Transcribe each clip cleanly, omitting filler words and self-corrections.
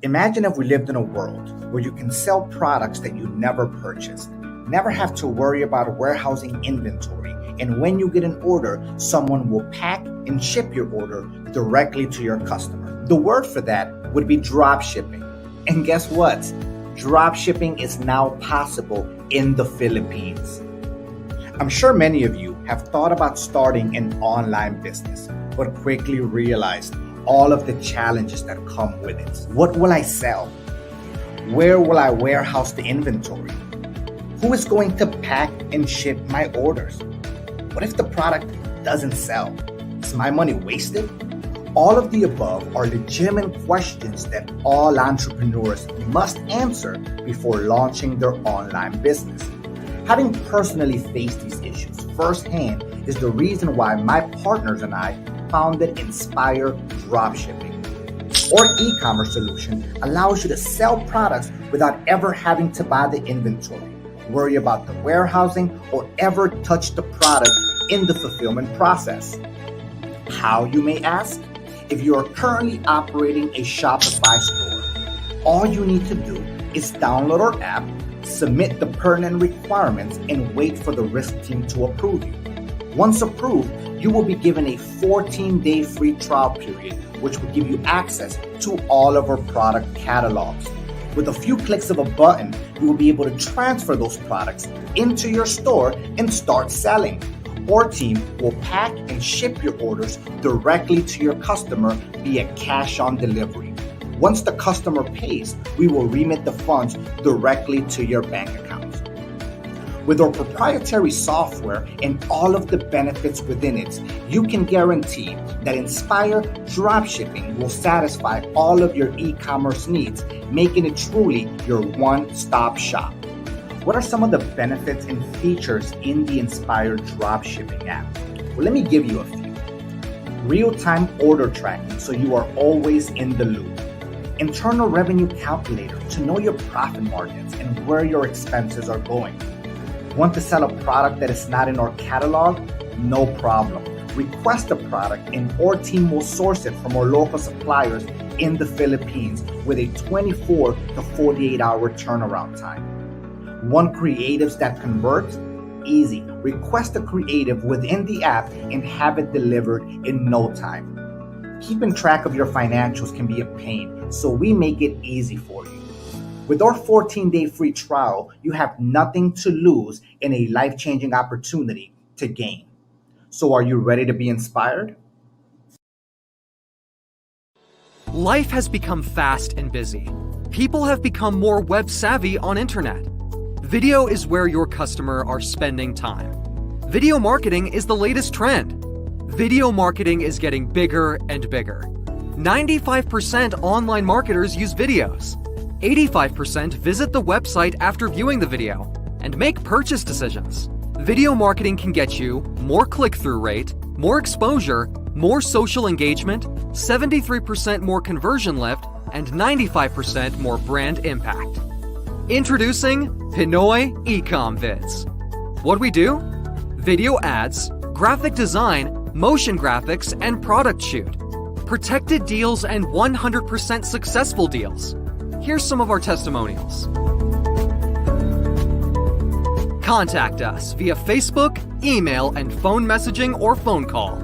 Imagine if we lived in a world where you can sell products that you never purchased, never have to worry about warehousing inventory, and when you get an order, someone will pack and ship your order directly to your customer. The word for that would be dropshipping. And guess what? Dropshipping is now possible in the Philippines. I'm sure many of you have thought about starting an online business, but quickly realized all of the challenges that come with it. What will I sell? Where will I warehouse the inventory? Who is going to pack and ship my orders? What if the product doesn't sell? Is my money wasted? All of the above are legitimate questions that all entrepreneurs must answer before launching their online business. Having personally faced these issues firsthand is the reason why my partners and I founded Inspire Dropshipping. Our e-commerce solution allows you to sell products without ever having to buy the inventory, worry about the warehousing, or ever touch the product in the fulfillment process. How, you may ask? If you are currently operating a Shopify store, all you need to do is download our app, submit the pertinent requirements, and wait for the risk team to approve you. Once approved, you will be given a 14-day free trial period, which will give you access to all of our product catalogs. With a few clicks of a button, you will be able to transfer those products into your store and start selling. Our team will pack and ship your orders directly to your customer via cash on delivery. Once the customer pays, we will remit the funds directly to your bank account. With our proprietary software and all of the benefits within it, you can guarantee that Inspire Dropshipping will satisfy all of your e-commerce needs, making it truly your one-stop shop. What are some of the benefits and features in the Inspire Dropshipping app? Well, let me give you a few. Real-time order tracking, so you are always in the loop. Internal revenue calculator to know your profit margins and where your expenses are going. Want to sell a product that is not in our catalog? No problem. Request a product and our team will source it from our local suppliers in the Philippines with a 24 to 48 hour turnaround time. Want creatives that convert? Easy. Request a creative within the app and have it delivered in no time. Keeping track of your financials can be a pain, so we make it easy for you. With our 14-day free trial, you have nothing to lose and a life-changing opportunity to gain. So are you ready to be inspired? Life has become fast and busy. People have become more web savvy on internet. Video is where your customer are spending time. Video marketing is the latest trend. Video marketing is getting bigger and bigger. 95% online marketers use videos. 85% visit the website after viewing the video and make purchase decisions. Video marketing can get you more click-through rate, more exposure, more social engagement, 73% more conversion lift, and 95% more brand impact. Introducing Pinoy Ecom Vids. What we do? Video ads, graphic design, motion graphics, and product shoot. Protected deals and 100% successful deals. Here's some of our testimonials. Contact us via Facebook, email, and phone messaging or phone call.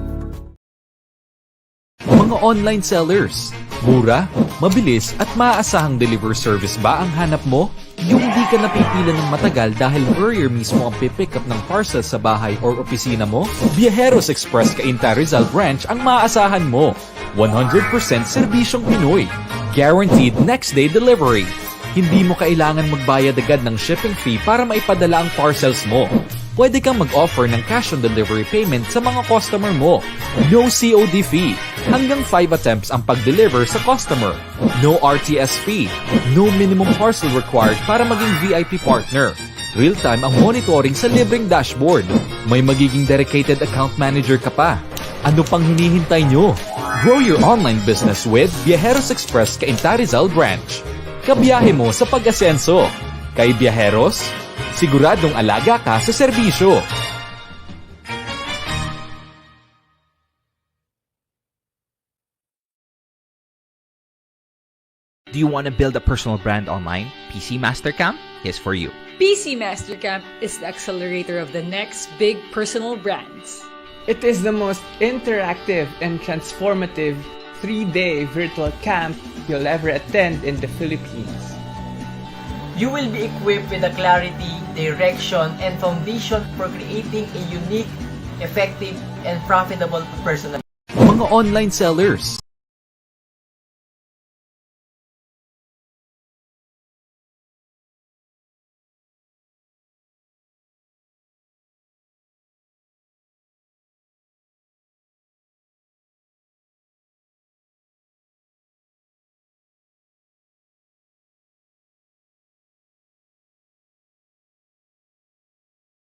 Mga online sellers, mura, mabilis at maaasahang deliver service ba ang hanap mo? Yung di ka napipila ng matagal dahil courier mismo ang pipick up ng parcel sa bahay or opisina mo? Viajeros Express Cainta Rizal Branch ang maaasahan mo. 100% serbisyong Pinoy. Guaranteed next day delivery. Hindi mo kailangan magbayad agad ng shipping fee para maipadala ang parcels mo. Pwede kang mag-offer ng cash on delivery payment sa mga customer mo. No COD fee. Hanggang 5 attempts ang pag-deliver sa customer. No RTS fee. No minimum parcel required para maging VIP partner. Real-time ang monitoring sa libreng dashboard. May magiging dedicated account manager ka pa. Ano pang hinihintay nyo? Grow your online business with Viajeros Express Cainta Rizal Branch. Kabiyahe mo sa pag-asenso. Kay Viajeros, siguradong alaga ka sa serbisyo. Do you want to build a personal brand online? PC Master Camp is for you. PC Master Camp is the accelerator of the next big personal brands. It is the most interactive and transformative 3-day virtual camp you'll ever attend in the Philippines. You will be equipped with the clarity, direction, and foundation for creating a unique, effective, and profitable personal. Mga online sellers,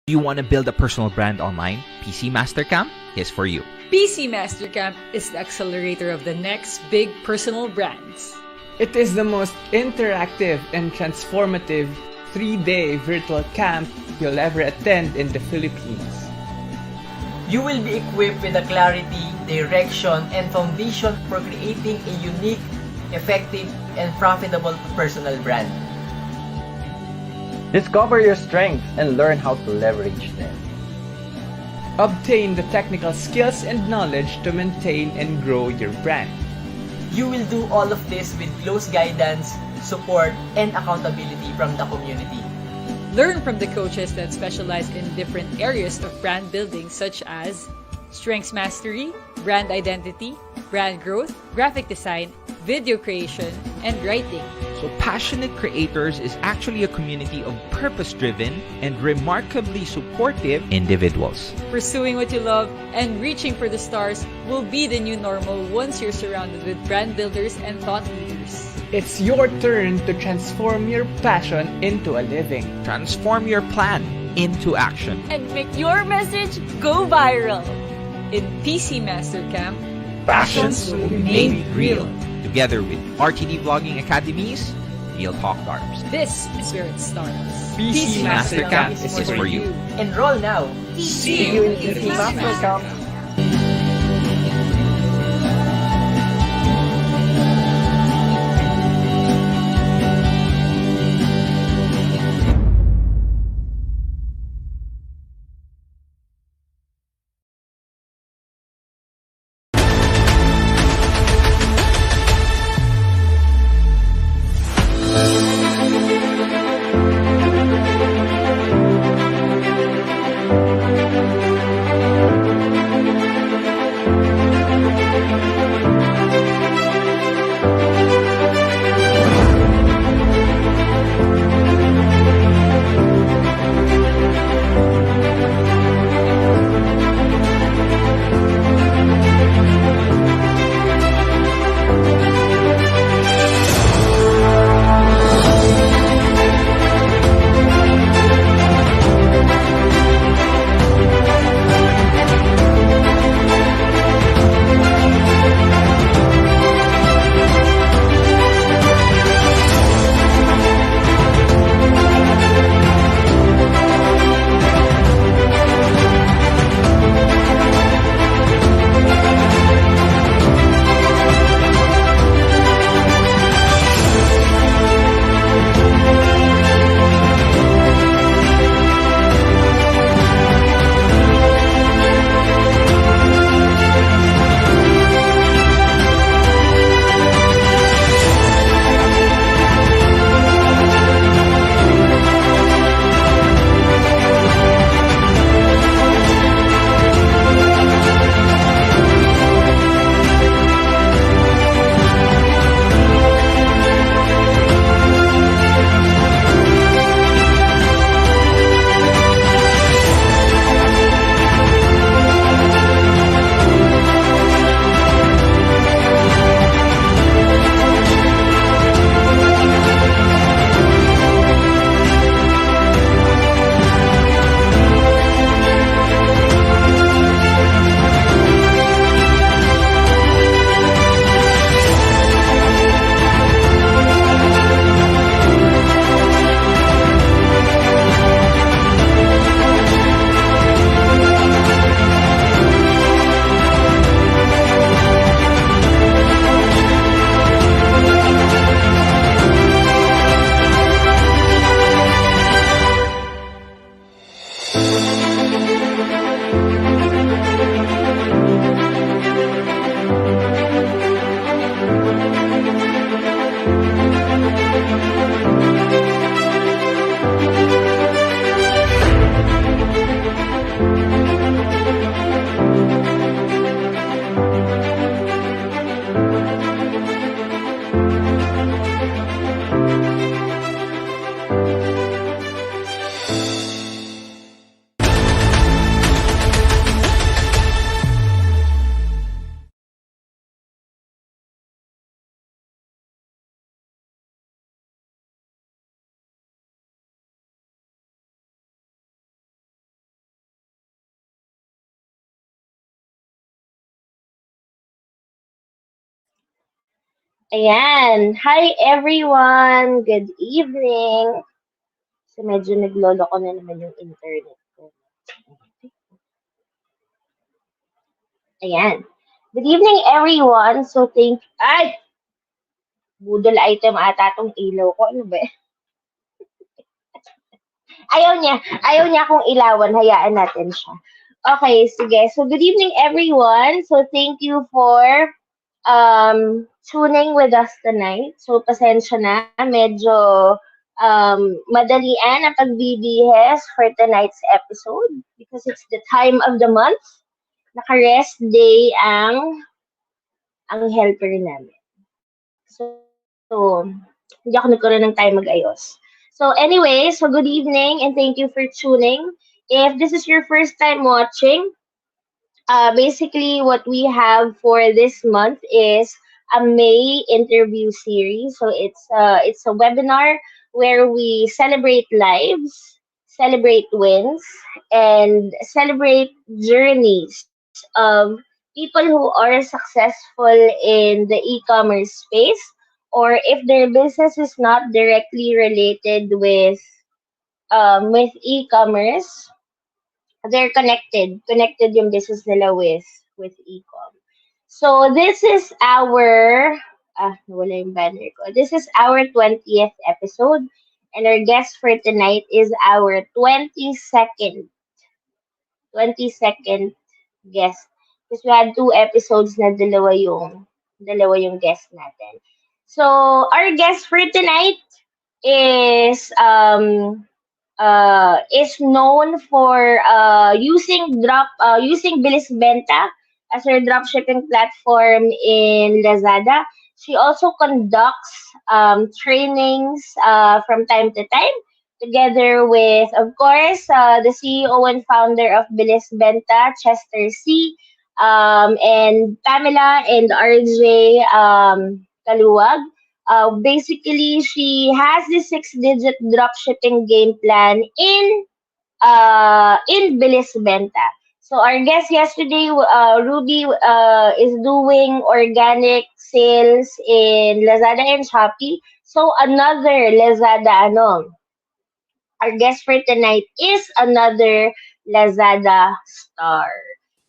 Do you want to build a personal brand online? PC Master Camp is for you. PC Master Camp is the accelerator of the next big personal brands. It is the most interactive and transformative 3-day virtual camp you'll ever attend in the Philippines. You will be equipped with the clarity, direction, and foundation for creating a unique, effective, and profitable personal brand. Discover your strengths and learn how to leverage them. Obtain the technical skills and knowledge to maintain and grow your brand. You will do all of this with close guidance, support, and accountability from the community. Learn from the coaches that specialize in different areas of brand building such as strengths mastery, brand identity, brand growth, graphic design, video creation, and writing. So Passionate Creators is actually a community of purpose-driven and remarkably supportive individuals. Pursuing what you love and reaching for the stars will be the new normal once you're surrounded with brand builders and thought leaders. It's your turn to transform your passion into a living. Transform your plan into action. And make your message go viral. In PC Master Camp, Passions will be made real. Together with RTD Vlogging Academies, Real Talk Darbs. this is where it starts. PC Master Camp is for you. Enroll now. See you in PC Master Camp. Ayan. Hi everyone. Good evening. So medyo naglolo ko na naman yung internet ko. Ayan. Good evening everyone. So budol item ata tong ilaw ko. Ano ba? Ayaw niya akong ilawan. Hayaan natin siya. Okay, sige. So good evening everyone. So thank you for tuning with us tonight. So, pasensya na. Medyo madalian ang pagbibihis for tonight's episode because it's the time of the month. Naka-rest day ang helper namin. So, hindi ako nagkaroon ng time mag-ayos. So, anyway, so good evening and thank you for tuning. If this is your first time watching, basically what we have for this month is a May interview series. So it's a webinar where we celebrate lives, celebrate wins, and celebrate journeys of people who are successful in the e-commerce space, or if their business is not directly related with e-commerce, they're connected yung business nila with e-com. So this is our nawala yung banner ko. This is our 20th episode, and our guest for tonight is our 22nd guest. Because we had 2 episodes na dalawa yung guest natin. So our guest for tonight is known for using Bilis Benta as her dropshipping platform in Lazada. She also conducts trainings from time to time, together with, of course, the CEO and founder of Bilis Benta, Chester C., and Pamela and RJ Kaluwag. Basically, she has this 6-digit dropshipping game plan in Bilis Benta. So our guest yesterday, Ruby, is doing organic sales in Lazada and Shopee. So another Lazada, our guest for tonight is another Lazada star.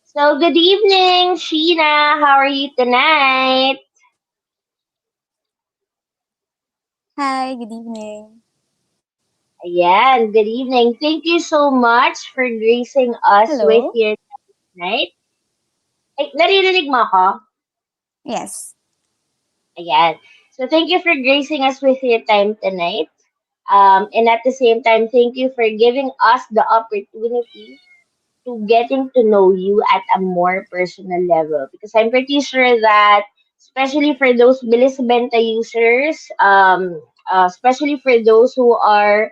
So good evening, Sheena. How are you tonight? Hi, good evening. Ayan, good evening. Thank you so much for gracing us with Hello? your tonight. Ay, naririnig mo ako? Yes. Ayan. So thank you for gracing us with your time tonight. And at the same time, thank you for giving us the opportunity to getting to know you at a more personal level. Because I'm pretty sure that, especially for those Bilis Benta users, especially for those who are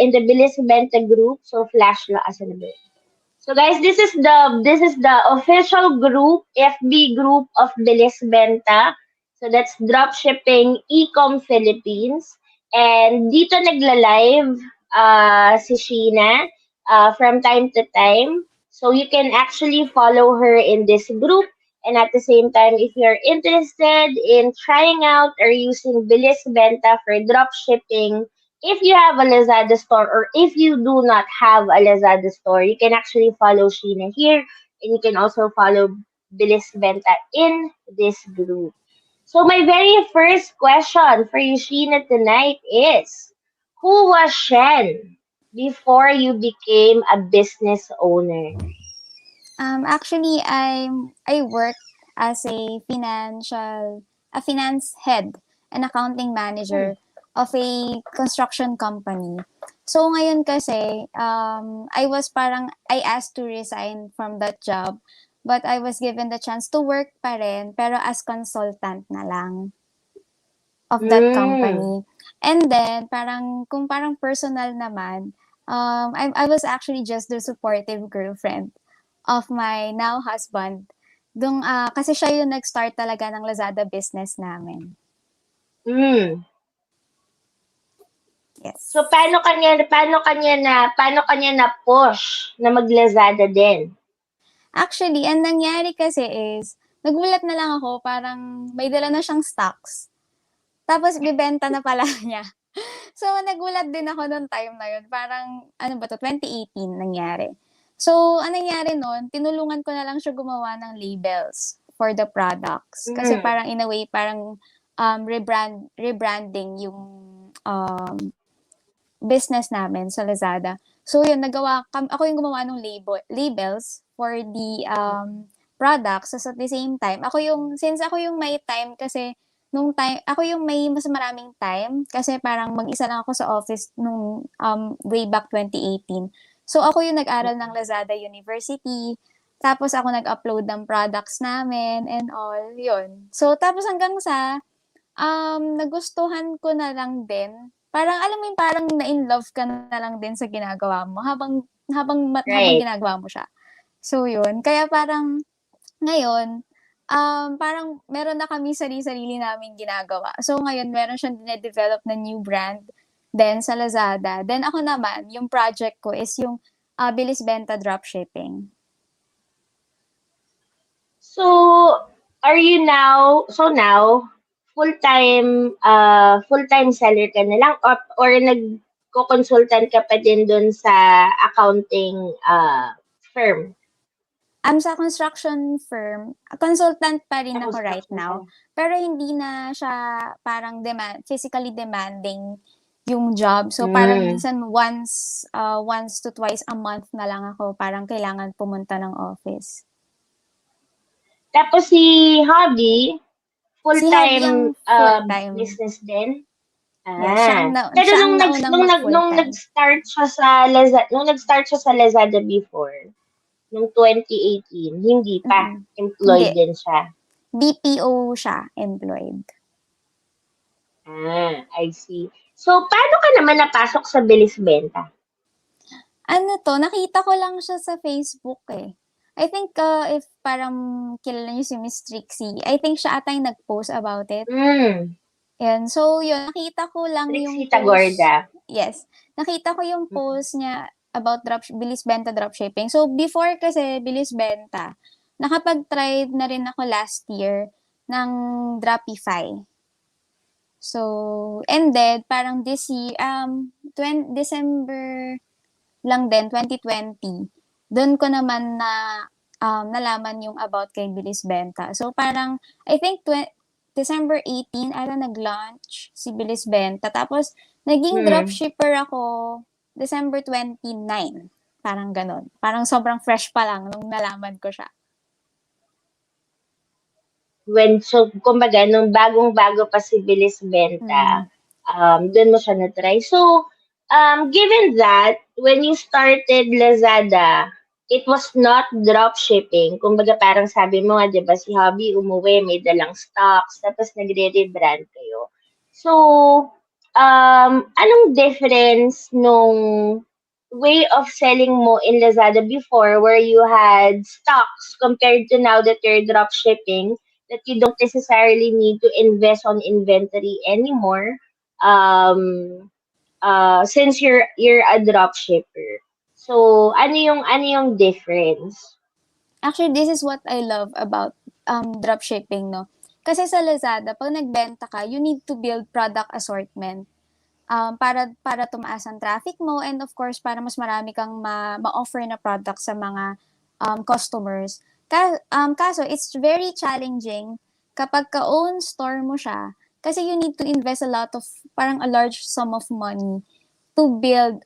in the Bilis Benta group, so flash lakas na ba? So guys, this is the official group, FB group of Bilis Benta. So that's Dropshipping Ecom Philippines. And dito nagla-live si Sheena from time to time. So you can actually follow her in this group. And at the same time, if you're interested in trying out or using Bilis Benta for dropshipping, if you have a Lazada store or if you do not have a Lazada store, you can actually follow Sheena here, and you can also follow Bilis Benta in this group. So my very first question for you, Sheena, tonight is, who was Shen before you became a business owner? Actually, I work as a finance head and accounting Hmm. manager of a construction company. So ngayon kasi, I asked to resign from that job, but I was given the chance to work pa rin, pero as consultant na lang of that Mm. company. And then, kung parang personal naman, I was actually just the supportive girlfriend of my now husband. Kasi siya yung nag-start talaga ng Lazada business namin. Mm. Yes. So paano kanya na push na mag-Lazada din? Actually, ang nangyari kasi is, nagulat na lang ako, parang may dala na siyang stocks. Tapos ibebenta na pala niya. So, nagulat din ako nung time na yun. Parang, ano ba to, 2018 nangyari. So, anong nangyari nun, tinulungan ko na lang siya gumawa ng labels for the products. Kasi Mm. parang in a way, parang rebranding yung um, business namin sa Lazada. So, yun, ako yung gumawa ng labels for the products. So, at the same time, since ako yung may time kasi, nung time, ako yung may mas maraming time kasi parang mag-isa lang ako sa office nung way back 2018. So, ako yung nag-aral ng Lazada University. Tapos, ako nag-upload ng products namin and all, yun. So, tapos hanggang sa, nagustuhan ko na lang din. Parang, alam mo yung parang na-in-love ka na lang din sa ginagawa mo habang Right. ginagawa mo siya. So, yun. Kaya parang, ngayon, parang meron na kami sarili-sarili naming ginagawa. So, ngayon, meron siyang dine-develop na new brand then sa Lazada. Then, ako naman, yung project ko is yung bilis benta dropshipping. So, are you now, full-time seller ka na lang or nagko-consultant ka pa din dun sa accounting firm? Sa construction firm, consultant pa rin ako right now. Pero hindi na siya parang physically demanding yung job. So, parang minsan once to twice a month na lang ako parang kailangan pumunta ng office. Tapos si Hobby, full-time, full-time. business din? Pero nung nag-start siya sa Lazada before, nung 2018, hindi pa. Employed din siya. BPO siya, employed. I see. So, paano ka naman napasok sa bilis benta? Nakita ko lang siya sa Facebook eh. I think if parang kilala niyo si Miss Trixie, I think siya ata yung nag-post about it. Yan. So, yun, nakita ko lang Trixie yung post. Tagorda. Yes. Nakita ko yung post niya about bilis benta dropshipping. So, before kasi bilis benta, nakapag-try na rin ako last year ng Dropify. So, and then, parang December lang din, 2020, doon ko naman nalaman yung about kay bilis benta. So, parang, I think, December 18, nag-launch si bilis benta. Tapos, naging dropshipper ako December 29. Parang ganon. Parang sobrang fresh pa lang nung nalaman ko siya. Kumbaga, nung bagong-bago pa si bilis benta, doon mo siya na-try. So, given that, when you started Lazada, it was not dropshipping. Kumbaga, parang sabi mo nga, di ba, si Hobby umuwi, may dalang stocks, tapos nagre-rebrand kayo. So, anong difference nung way of selling mo in Lazada before where you had stocks compared to now that you're dropshipping, that you don't necessarily need to invest on inventory anymore, since you're a dropshipper. So, ano yung difference? Actually, this is what I love about dropshipping, no? Kasi sa Lazada, pag nagbenta ka, you need to build product assortment para tumaas ang traffic mo and of course, para mas marami kang ma-offer na product sa mga customers. Kaso, it's very challenging kapag ka-own store mo siya kasi you need to invest parang a large sum of money to build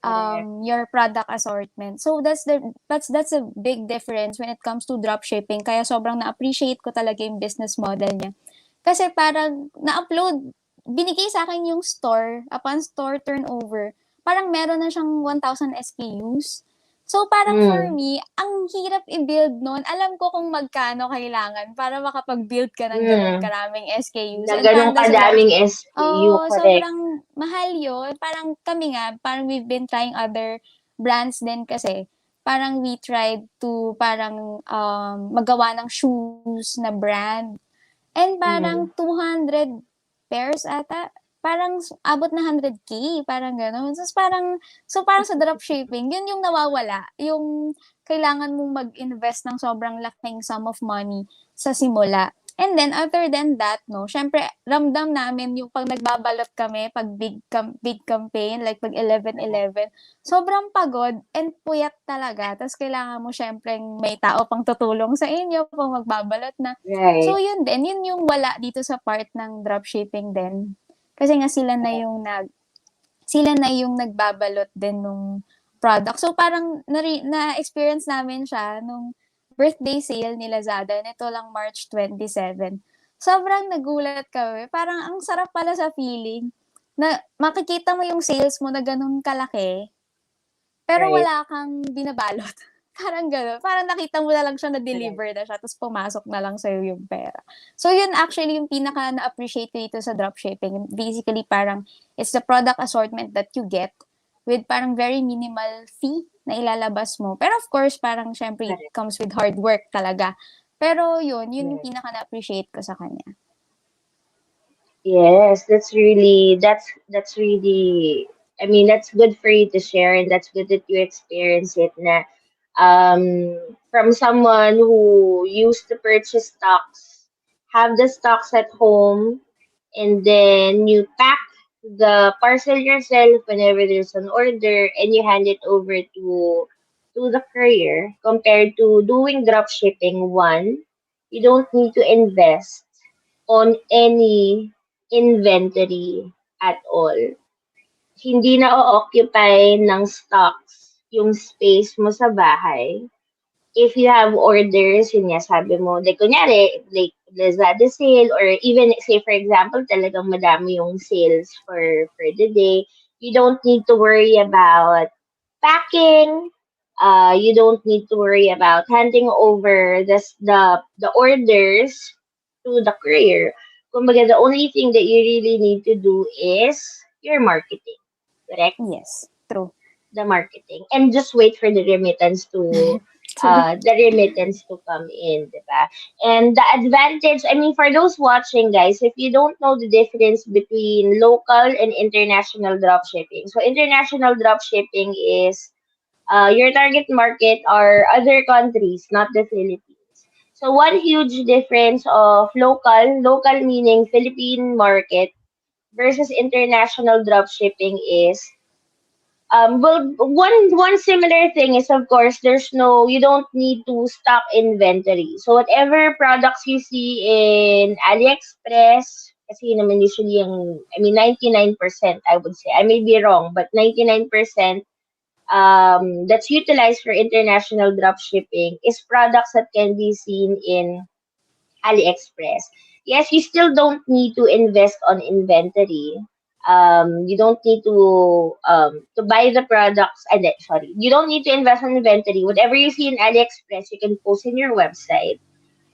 your product assortment. So that's a big difference when it comes to dropshipping. Kaya sobrang na-appreciate ko talaga yung business model niya. Kasi parang binigay sa akin yung store, upon store turnover, parang meron na siyang 1,000 SKUs. So parang for me, ang hirap i-build nun. Alam ko kung magkano kailangan para makapag-build ka ng ganun karaming SKUs. Na ganun kadaming SKU, correct. Sobrang mahal yun. Parang kami nga, parang we've been trying other brands din kasi. Parang we tried to magawa ng shoes na brand. And parang 200 pairs ata. parang abot na 100K, parang gano'n. So parang sa dropshipping, yun yung nawawala, yung kailangan mong mag-invest ng sobrang laking sum of money sa simula. And then other than that 'no, siyempre ramdam namin yung 'pag nagbabalot kami 'pag big campaign like 'pag 11/11, sobrang pagod and puyat talaga ta's kailangan mo siyempreng may tao pang tutulong sa inyo 'pag magbabalot na. So Right. yun din, yun yung wala dito sa part ng dropshipping din. Kasi nga sila na yung nagbabalot din nung product. So parang na-experience namin siya nung birthday sale ni Lazada nito lang March 27. Sobrang nagulat kami, parang ang sarap pala sa feeling na makikita mo yung sales mo na gano'n kalaki, pero Right. wala kang binabalot. Parang gano'n, parang nakita mo na lang siya na-deliver na siya tapos pumasok na lang sa'yo yung pera. So yun actually yung pinaka na-appreciate ko dito sa dropshipping. Basically parang it's the product assortment that you get with parang very minimal fee na ilalabas mo. Pero of course, parang syempre it Correct. comes with hard work talaga. Pero yun yung Right. pinaka na-appreciate ko sa kanya. Yes, that's really I mean that's good for you to share, and that's good that you experience it na from someone who used to purchase stocks, have the stocks at home, and then you pack the parcel yourself whenever there's an order and you hand it over to the courier, compared to doing drop shipping. One, you don't need to invest on any inventory at all. Hindi na o-occupy ng stocks yung space mo sa bahay. If you have orders, yun nga, sabi mo, like, kunyari, like, Lazada sale, or even, say, for example, talagang madami yung sales for the day, you don't need to worry about packing. You don't need to worry about handing over the orders to the courier. Kumbaga, the only thing that you really need to do is your marketing. Correct? Yes, true. The marketing, and just wait for the remittance to True. come in, diba? And the advantage, I mean, for those watching, guys, if you don't know the difference between local and international dropshipping, so international dropshipping is your target market are other countries, not the Philippines. So one huge difference of local meaning Philippine market versus international dropshipping is, well, one similar thing is, of course, you don't need to stock inventory. So whatever products you see in AliExpress, kasi yun naman usually yung, I mean, 99%, I would say. I may be wrong, but 99% that's utilized for international dropshipping is products that can be seen in AliExpress. Yes, you still don't need to invest on inventory. You don't need to buy the products. Sorry, you don't need to invest on inventory. Whatever you see in AliExpress, you can post in your website.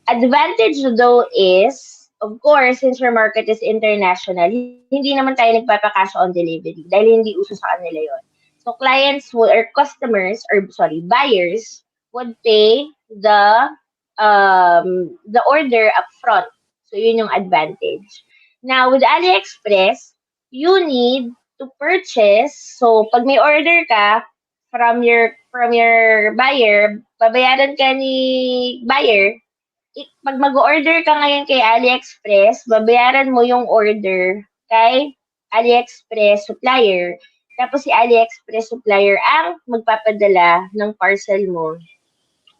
Advantage though is, of course, since your market is international, hindi naman tayo nagpapakash on delivery dahil hindi uso sa kanila yon. So clients will, or customers, or sorry, buyers would pay the order upfront. So yun yung advantage. Now with AliExpress, you need to purchase. So pag may order ka from your buyer, babayaran ka ni buyer. Pag mag-order ka ngayon kay AliExpress, babayaran mo yung order kay AliExpress supplier. Tapos si AliExpress supplier ang magpapadala ng parcel mo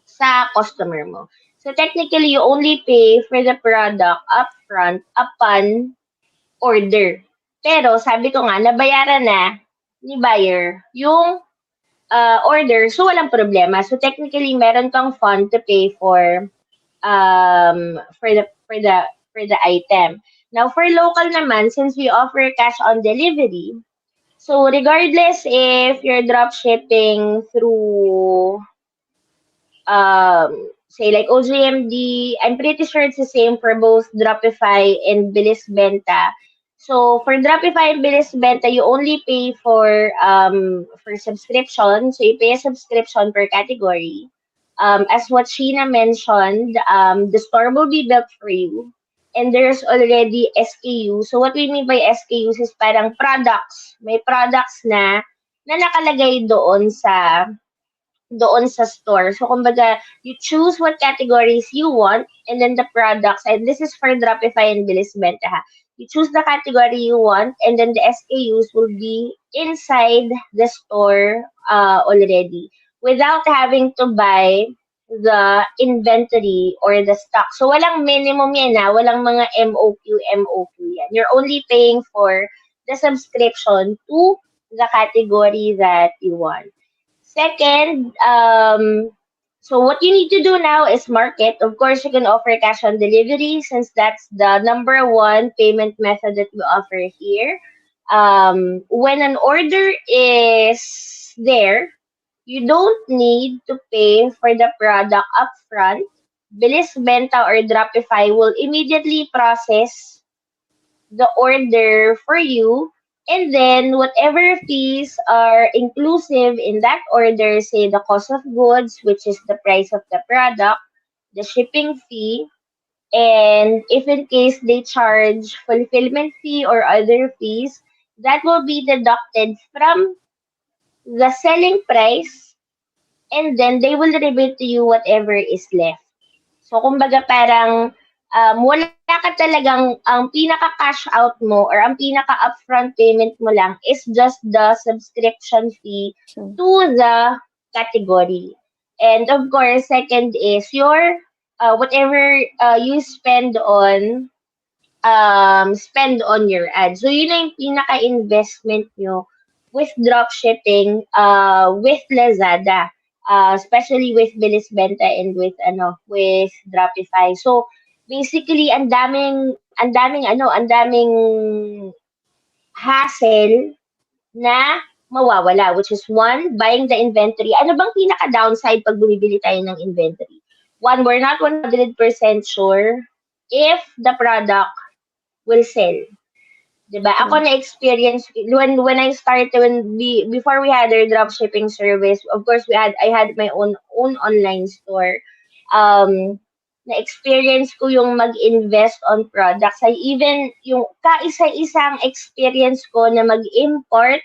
sa customer mo. So technically, you only pay for the product upfront upon order. Pero sabi ko nga, nabayaran na ni buyer yung order, so walang problema. So technically, meron kang fund to pay for the item. Now for local naman, since we offer cash on delivery, so regardless if you're drop shipping through say like ojMD, I'm pretty sure it's the same for both Dropify and Bilis Benta. So for Dropify and Bilis Benta, you only pay for subscription. So you pay a subscription per category. As what Sheena mentioned, the store will be built for you. and there's already SKU. So what we mean by SKUs is parang products. May products na nakalagay doon sa store. So, kumbaga, you choose what categories you want, and then the products, and this is for Dropify and Bilis Benta, ha. You choose the category you want, and then the SKUs will be inside the store already without having to buy the inventory or the stock. So, walang minimum yan, ha. Walang mga MOQ yan. You're only paying for the subscription to the category that you want. Second, so what you need to do now is market. Of course, you can offer cash on delivery since that's the number one payment method that we offer here. When an order is there, you don't need to pay for the product upfront. Bilis Benta or Dropify will immediately process the order for you, and then whatever fees are inclusive in that order, say the cost of goods, which is the price of the product, the shipping fee, and if in case they charge fulfillment fee or other fees, that will be deducted from the selling price, and then they will rebate to you whatever is left. So, kumbaga parang wala ka talagang, ang pinaka-cash out mo or ang pinaka-upfront payment mo lang is just the subscription fee to the category. And of course, second is your whatever you spend on your ads. So, yun na yung pinaka-investment nyo with dropshipping with Lazada. Especially with Bilis Benta and with Dropify. So basically ang daming hassle na mawawala, which is one, buying the inventory. Ano bang pinaka downside pag bumibili tayo ng inventory? One, we're not 100% sure if the product will sell. Diba? Ako na-experience when I started before we had our dropshipping service. Of course, I had my own online store. Na-experience ko yung mag-invest on products. I even yung kaisa-isang experience ko na mag-import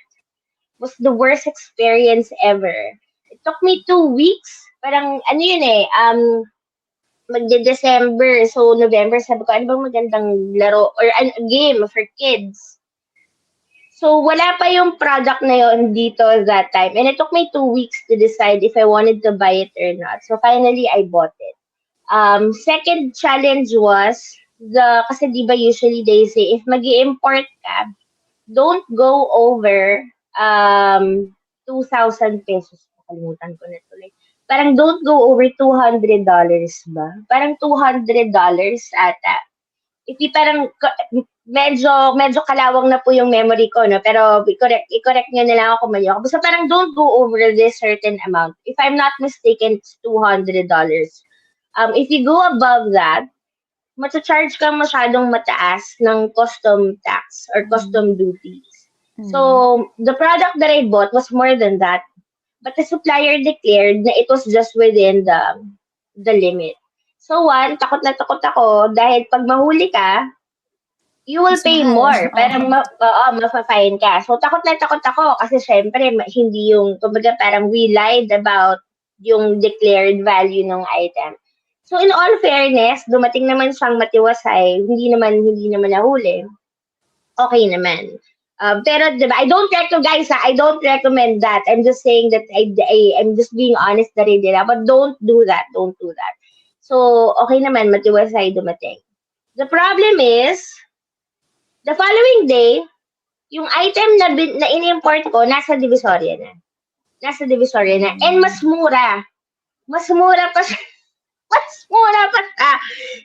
was the worst experience ever. It took me 2 weeks. Parang magde-December, so November, sabi ko, ano bang magandang laro or a game for kids? So, wala pa yung product na yon dito that time. And it took me 2 weeks to decide if I wanted to buy it or not. So, finally, I bought it. Second challenge was, kasi di ba usually they say, if mag-i-import ka, don't go over 2,000 pesos. Nakalimutan ko na tuloy. Parang don't go over $200 ba? Parang $200 ata. If you parang medyo kalawang na po yung memory ko, no? Pero i-correct nyo na lang ako mali ako. Basta parang don't go over this certain amount. If I'm not mistaken, it's $200. If you go above that, charge kang masyadong mataas ng custom tax or custom duties. So, the product that I bought was more than that. But the supplier declared na it was just within the limit. So one, takot na takot ako dahil pag mahuli ka, you will pay more. Parang mafa-fine ka. So takot na takot ako kasi syempre hindi yung, kumbaga parang we lied about yung declared value ng item. So in all fairness, dumating naman siyang matiwasay, hindi naman nahuli. Okay naman. Pero diba, I don't recommend that. I'm just saying that I'm just being honest na rin nila. But don't do that. So, okay naman, matiwasay dumating. The problem is, the following day, yung item na in-import ko, nasa Divisoria na. And mas mura. Mas mura pa siya.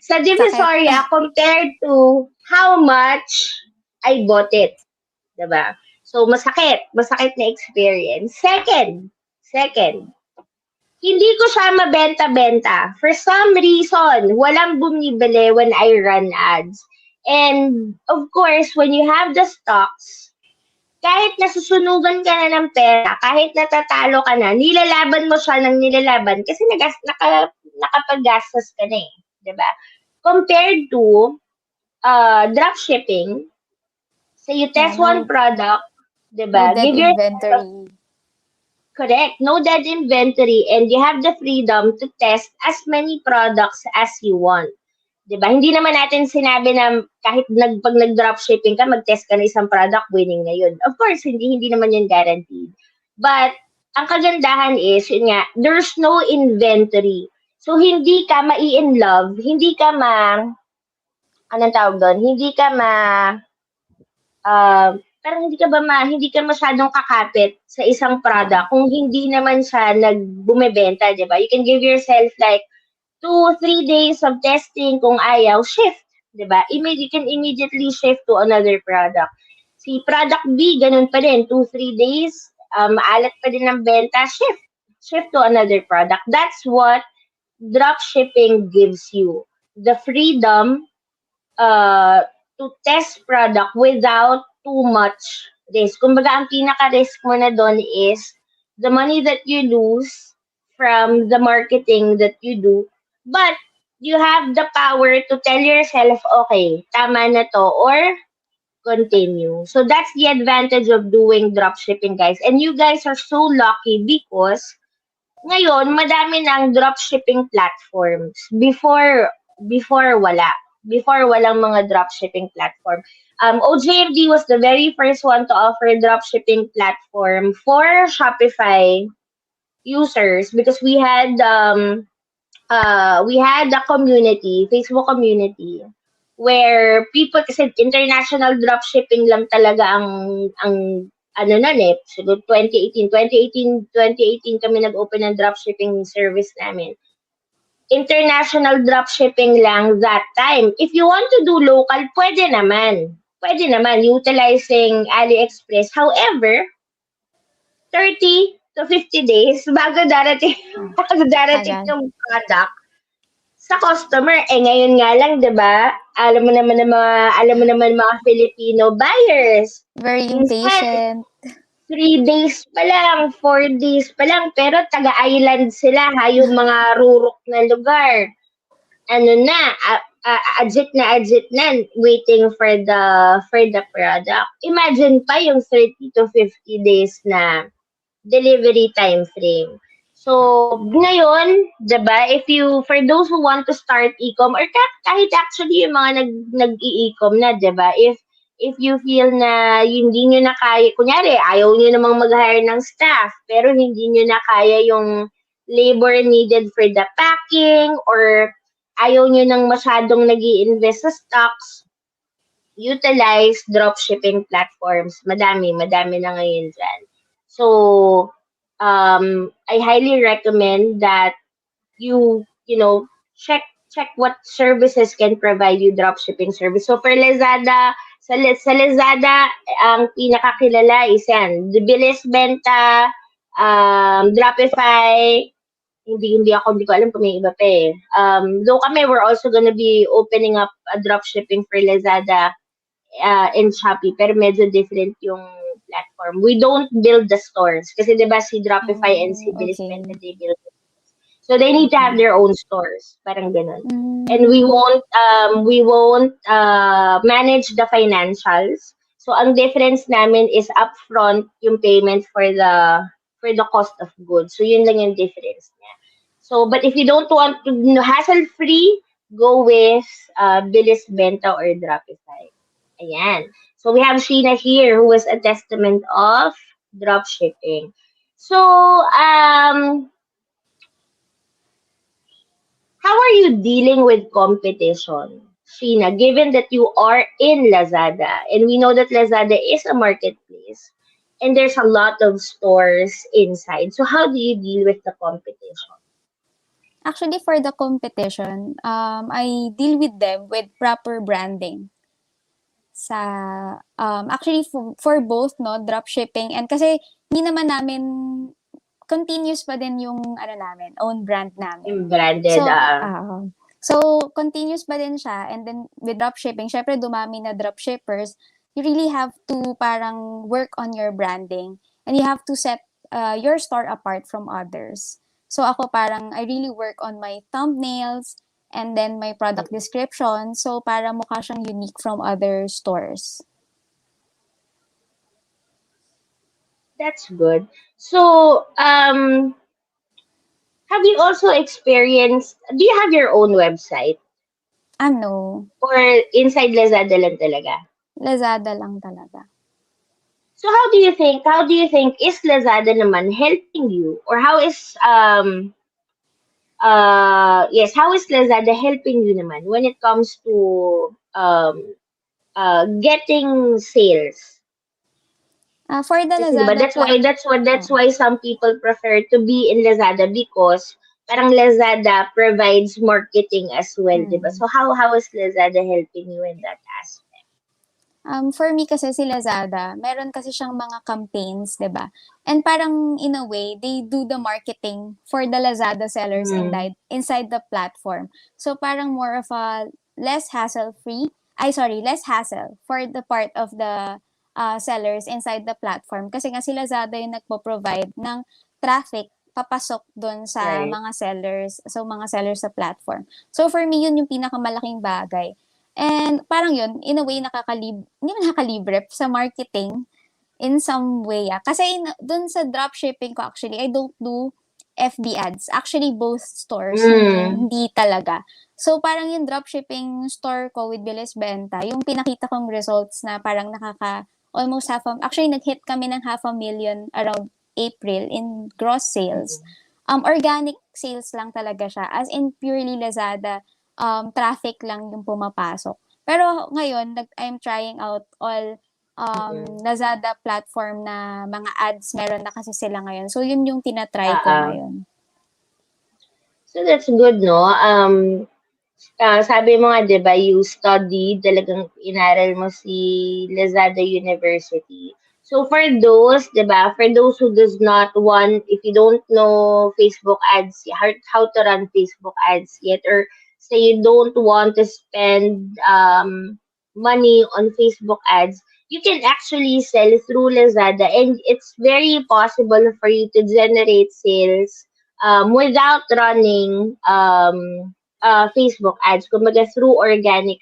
Sa Divisoria compared to how much I bought it. Diba? So, masakit na experience. Second, hindi ko siya mabenta-benta. For some reason, walang bumibili when I run ads. And, of course, when you have the stocks, kahit nasusunugan ka na ng pera, kahit natatalo ka na, nilalaban mo siya ng nilalaban kasi nakapaggastos ka na eh. Diba? Compared to drop shipping, so you Yeah, test one product, no 'di ba? dead Give yourself inventory. correct, no dead inventory, and you have the freedom to test as many products as you want. 'Di ba? Hindi naman natin sinabi na kahit pag nag-dropshipping ka, mag-test ka ng isang product, winning na yun. Of course, hindi naman yun guaranteed. But, ang kagandahan is, yun nga, there's no inventory. So, hindi ka mai-in love, hindi ka anong tawag doon? Hindi ka parang hindi ka masyadong kakapit sa isang product kung hindi naman siya bumebenta, 'di ba? You can give yourself like 2, 3 days of testing kung ayaw, shift, 'di ba? You can immediately shift to another product. Si product B, ganun pa din, 2, 3 days, maalat pa din ang benta, shift to another product. That's what drop shipping gives you. The freedom to test product without too much risk. Kumbaga, ang pinaka-risk mo na doon is the money that you lose from the marketing that you do. But, you have the power to tell yourself, okay, tama na to, or continue. So, that's the advantage of doing dropshipping, guys. And you guys are so lucky because ngayon, madami ng dropshipping platforms. Before wala. Before walang mga dropshipping platform. ojMD was the very first one to offer dropshipping platform for Shopify users because we had a community, Facebook community, where people, kasi international dropshipping lang talaga ang ano nun eh, siguro 2018 kami nag-open ng dropshipping service namin. International dropshipping lang that time. If you want to do local, pwede naman. Pwede naman, utilizing AliExpress. However, 30 to 50 days bago darating Tagal. yung product sa customer. Eh ngayon nga lang, 'di ba? Alam mo naman mga Filipino buyers. Very Minsan impatient. 3 days pa lang, 4 days pa lang, pero taga-island sila, yung mga rurok na lugar. Ano na, adjit na, waiting for the product. Imagine pa yung 30 to 50 days na delivery time frame. So, ngayon, 'di ba, for those who want to start e-com or kahit actually yung mga nag-i-e-com na, 'di ba, if you feel na hindi nyo na kaya, kunyari, ayaw nyo namang mag-hire ng staff, pero hindi nyo na kaya yung labor needed for the packing, or ayaw nyo nang masyadong nag-i-invest sa stocks, utilize dropshipping platforms. Madami na ngayon dyan. So, I highly recommend that you check what services can provide you dropshipping service. So for Lazada, sa Lazada, ang pinakakilala is yan, the bilis benta, Dropify, hindi ko alam kung may iba pa eh. Though kami, we're also gonna be opening up a dropshipping for Lazada and Shopee, pero medyo different yung platform. We don't build the stores. Kasi diba si Dropify and si Bilis Okay. Benta, they build it. So they need to have their own stores. Parang ganun. Mm. And we won't manage the financials. So ang difference namin is upfront yung payment for the cost of goods. So yun lang yung difference niya. So but if you don't want to hassle-free, go with Bilis Benta or Dropify. Ayan. So we have Sheena here who is a testament of dropshipping. So how are you dealing with competition, Sheena, given that you are in Lazada and we know that Lazada is a marketplace and there's a lot of stores inside. So how do you deal with the competition? Actually, for the competition, I deal with them with proper branding. Actually, for both, no, dropshipping, and kasi hindi naman namin continuous pa din yung namin, own brand namin. Yung branded, So, continuous pa din siya. And then, with dropshipping, syempre dumami na dropshippers, you really have to parang work on your branding. And you have to set your store apart from others. So, ako parang, I really work on my thumbnails and then may product description. So, para mukha siyang unique from other stores. That's good. So, have you also experienced, do you have your own website? Ano, Or inside Lazada lang talaga? Lazada lang talaga. So how do you think is Lazada naman helping you? Or how is how is Lazada helping you naman when it comes to getting sales? For the Kasi 'di ba Lazada that's why some people prefer to be in Lazada because parang Lazada provides marketing as well, 'di ba? So how is Lazada helping you in that aspect? For me kasi si Lazada, meron kasi siyang mga campaigns, 'di ba? And parang in a way, they do the marketing for the Lazada sellers Mm. inside the platform. So parang more of a less hassle for the part of the sellers inside the platform. Kasi nga si Lazada yung nagpo-provide ng traffic papasok doon sa Right. mga sellers sa platform. So for me, yun yung pinakamalaking bagay. And parang yun, in a way, hindi man nakakalibre sa marketing in some way. Kasi dun sa dropshipping ko actually, I don't do FB ads. Actually, both stores, Mm. hindi talaga. So, parang yung dropshipping store ko with Bilis Benta, yung pinakita kong results na parang almost actually, nag-hit kami ng 500,000 around April in gross sales. Organic sales lang talaga siya. As in, purely Lazada traffic lang yung pumapasok. Pero ngayon, I'm trying out all Lazada platform na mga ads meron na kasi sila ngayon. So, yun yung tinatry ko Ah. ngayon. So that's good, no? Sabi mo nga, 'di ba, you studied, talagang inaral mo si Lazada University. So for those, 'di ba, for those who does not want, if you don't know Facebook ads, how to run Facebook ads yet, or say you don't want to spend money on Facebook ads, you can actually sell through Lazada, and it's very possible for you to generate sales without running Facebook ads, kumbaga through organic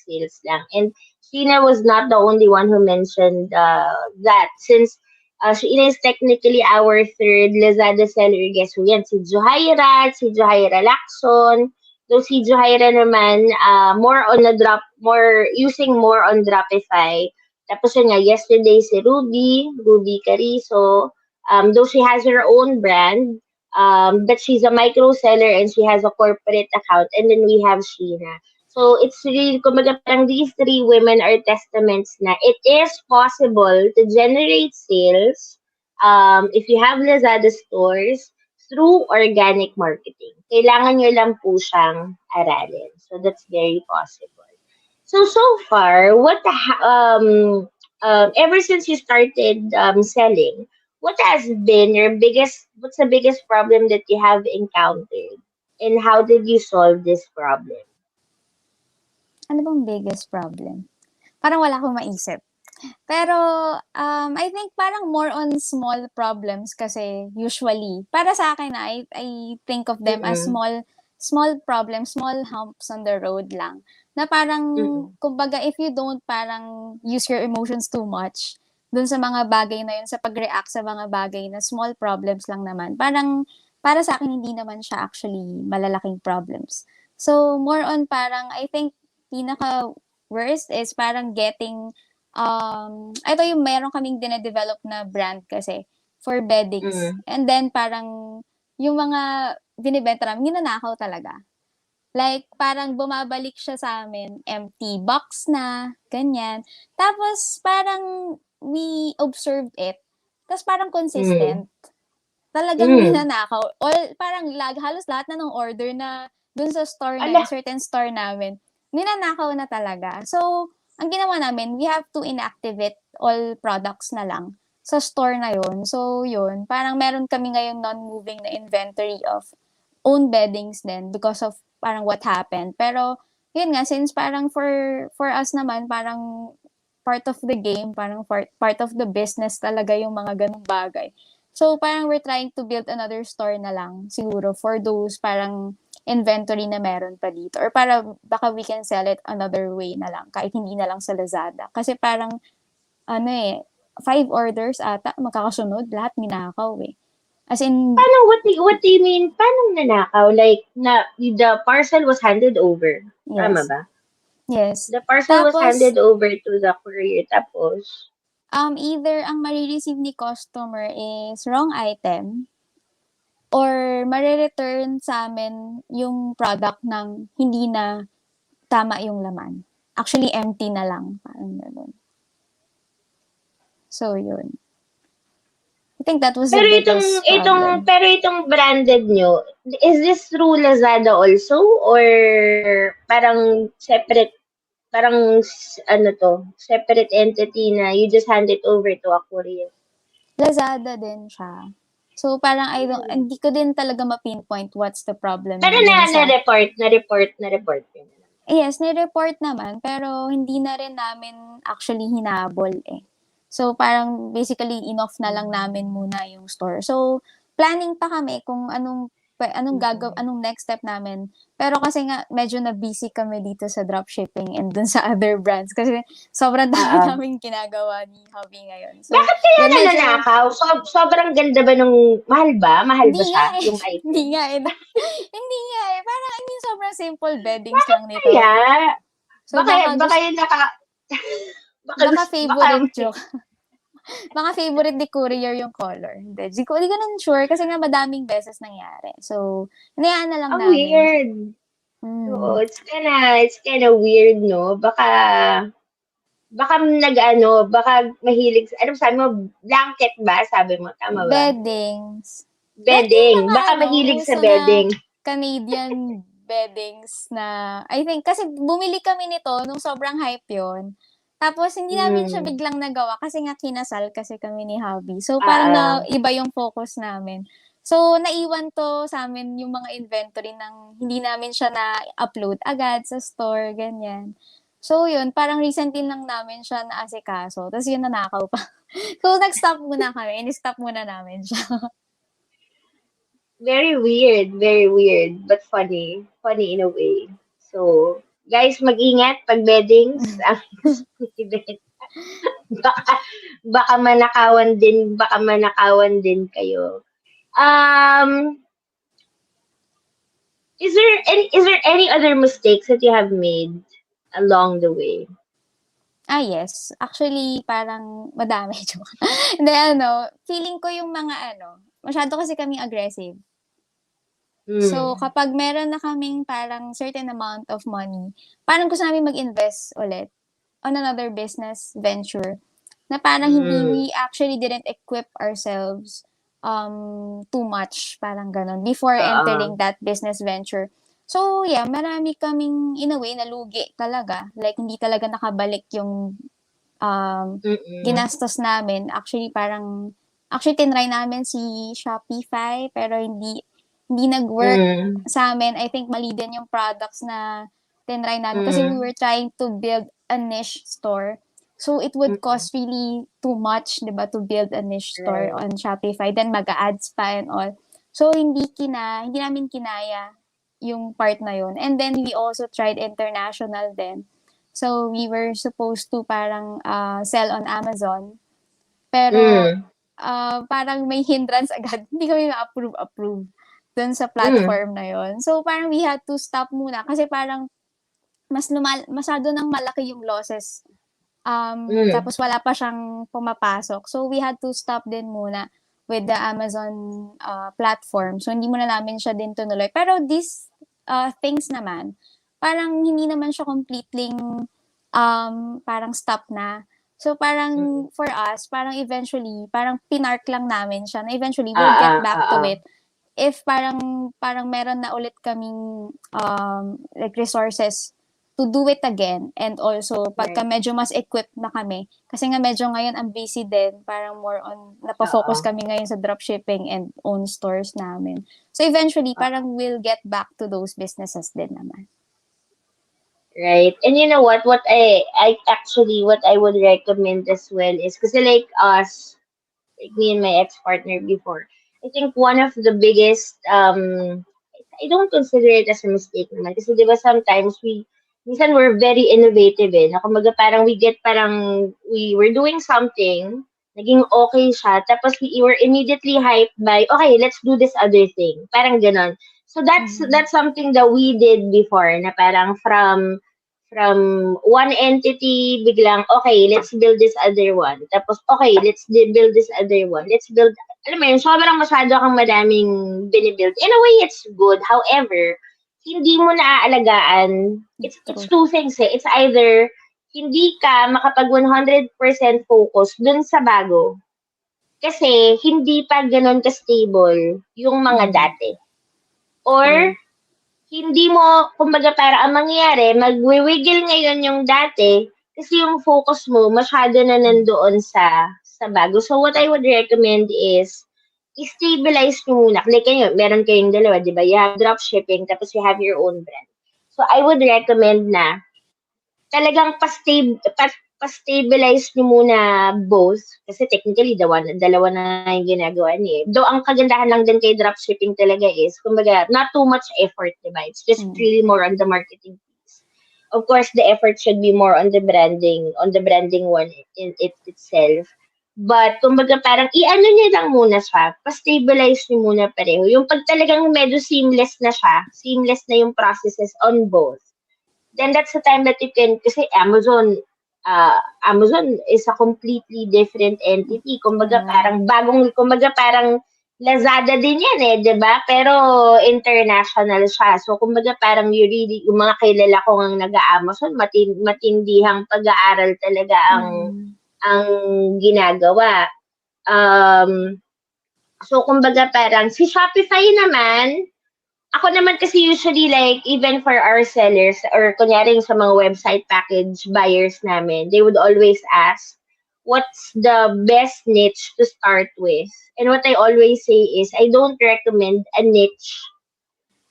sales lang. And Sheena was not the only one who mentioned that, since Sheena is technically our third Lazada seller. Guess who yan? Si Johaira Lacson. So si Johaira naman, using more on Dropify. Tapos yun nga, yesterday si Ruby Carizo. Though she has her own brand, but she's a micro seller and she has a corporate account. And then we have Sheena. So it's really, kumbaga parang these three women are testaments na it is possible to generate sales if you have Lazada stores through organic marketing. Kailangan nyo lang po siyang aralin. So that's very possible. So far, ever since you started selling, what's the biggest problem that you have encountered? And how did you solve this problem? Ano bang biggest problem? Parang wala akong maisip. Pero, I think parang more on small problems kasi usually. Para sa akin, I think of them as small problems, small humps on the road lang. Na parang, kumbaga, if you don't parang use your emotions too much, dun sa mga bagay na yun, sa pag-react sa mga bagay na small problems lang naman, parang, para sa akin, hindi naman siya actually malalaking problems. So, more on parang, I think, pinaka-worst is parang getting ito yung meron kaming dine-develop na brand kasi for beddings. And then parang yung mga binibenta namin, ninanakaw talaga. Like parang bumabalik siya sa amin, empty box na, ganyan. Tapos parang we observed it. Tapos parang consistent. Talagang ninanakaw. Parang halos lahat na ng order na dun sa store na certain store namin, ninanakaw na talaga. So, ang ginawa namin, we have to inactivate all products na lang sa store na yun. So, yun. Parang meron kami ngayong non-moving na inventory of own beddings din because of parang what happened. Pero, yun nga, since parang for us naman, parang part of the game, parang part of the business talaga yung mga ganung bagay. So, parang we're trying to build another store na lang siguro for those parang inventory na meron pa dito. Or para baka we can sell it another way na lang, kahit hindi na lang sa Lazada. Kasi parang, 5 orders ata, magkakasunod, lahat ninakaw eh. As in, Paano, what do you mean? Paano nanakaw? Like, the parcel was handed over. Tama yes. ba? Yes. The parcel was Tapos, handed over to the courier. Tapos, either ang marireceive ni customer is wrong item, or mare-return sa amin yung product ng hindi na tama yung laman. Actually, empty na lang. Parang gano'n. So, yun. I think that was the biggest problem. pero itong branded nyo, is this through Lazada also? Or parang separate, separate entity na you just hand it over to a courier? Lazada din siya. So, parang hindi ko din talaga ma-pinpoint what's the problem. Pero na-report yun. Yes, ni-report naman, pero hindi na rin namin actually hinabol eh. So, parang basically inoff na lang namin muna yung store. So, planning pa kami kung anong next step namin. Pero kasi nga, medyo na-busy kami dito sa dropshipping and dun sa other brands. Kasi sobrang dami namin ginagawa ni Hubby ngayon. So, bakit kaya nananakaw? Sobrang ganda ba nung, mahal ba? Mahal ba siya? Yung item? Hindi nga eh. Hindi nga eh. Parang, sobrang simple beddings lang nito. Kaya? So, baka yun baka favorite joke. Baka favorite ni courier yung color. Hindi ko na sure kasi nga madaming beses nangyari. So, hinayaan na lang namin. Weird. So, it's kinda weird, no? Baka mahilig, sabi mo, blanket ba? Sabi mo, tama ba? Bedding. Baka mahilig sa bedding. Canadian beddings na, I think, kasi bumili kami nito nung sobrang hype yun. Tapos, hindi namin siya biglang nagawa kasi nga kinasal kasi kami ni Hubby. So, parang iba yung focus namin. So, naiwan to sa amin yung mga inventory ng hindi namin siya na-upload agad sa store, ganyan. So, yun, parang recently lang namin siya naasikaso. Tapos, yun, nanakaw pa. So, nag-stop muna kami. In-stop muna namin siya. Very weird, but funny in a way. So, guys, mag-ingat pag beddings. baka manakawan din kayo. Is there any other mistakes that you have made along the way? Yes. Actually, parang madami. Hindi, feeling ko yung mga masyado kasi kaming aggressive. So, kapag meron na kaming parang certain amount of money, parang gusto namin mag-invest ulit on another business venture na parang we actually didn't equip ourselves too much, parang ganon, before entering that business venture. So, yeah, marami kaming, in a way, nalugi talaga. Like, hindi talaga nakabalik yung ginastos namin. Actually, tinry namin si Shopify, pero hindi nag-work sa amin. I think mali din yung products na tinry namin kasi we were trying to build a niche store. So, it would cost really too much, di ba, to build a niche store on Shopify. Then, mag-ads pa and all. So, hindi namin kinaya yung part na yun. And then, we also tried international then. So, we were supposed to parang sell on Amazon. Pero, parang may hindrance agad. Hindi kami ma-approve dun sa platform na yon. So, parang we had to stop muna kasi parang masyado nang malaki yung losses. Tapos wala pa siyang pumapasok. So, we had to stop din muna with the Amazon platform. So, hindi muna namin siya din tunuloy. Pero these things naman, parang hindi naman siya completely parang stop na. So, parang for us, parang eventually, parang pinark lang namin siya na eventually we'll get back to it. If parang meron na ulit kaming like resources to do it again, and also pagka medyo mas equipped na kami, kasi nga medyo ngayon ang busy din, parang more on napafocus kami ngayon sa dropshipping and own stores namin. So eventually parang we'll get back to those businesses din naman. Right. And you know what I actually what I would recommend as well is, kasi like us, like me and my ex-partner before, I think one of the biggest I don't consider it as a mistake naman. Kasi di ba sometimes minsan we're very innovative eh. Na kumbaga parang we were doing something, naging okay siya, tapos we were immediately hyped by, okay, let's do this other thing. Parang ganon. So that's something that we did before, na parang from one entity, biglang, okay, let's build this other one. Tapos, okay, let's build this other one. Let's build, alam mo yun, sobrang masyado kang madaming binibuild. In a way, it's good. However, hindi mo naaalagaan. It's two things eh. It's either hindi ka makapag 100% focus dun sa bago. Kasi hindi pa ganun ka-stable yung mga dati. Or, hindi mo, kumbaga para ang mangyayari, magwiwigil ngayon yung dati kasi yung focus mo masyado na nandoon sa bago. So, what I would recommend is, i-stabilize nyo muna. Like kayo, meron kayong dalawa, di ba? You have dropshipping, tapos you have your own brand. So, I would recommend na talagang pa-stabilize nyo muna both. Kasi technically, dalawa na yung ginagawa niya. Though, ang kagandahan lang din kay dropshipping talaga is, kumbaga, not too much effort, diba? It's just really more on the marketing piece. Of course, the effort should be more on the branding one in itself. But, kumbaga, parang i-ano niya lang muna siya, pa-stabilize niyo muna pareho. Yung pag talagang medyo seamless na siya, seamless na yung processes on both, then that's the time that you can, kasi Amazon is a completely different entity. Kumbaga parang Lazada din yan eh, 'di ba? Pero international siya. So kumbaga parang yung mga kilala ko ngang nag-Amazon, matindihang pag-aaral talaga ang ginagawa. So kumbaga parang si Shopify naman, ako naman kasi usually like even for our sellers or kunyari sa mga website package buyers namin, they would always ask, what's the best niche to start with? And what I always say is, I don't recommend a niche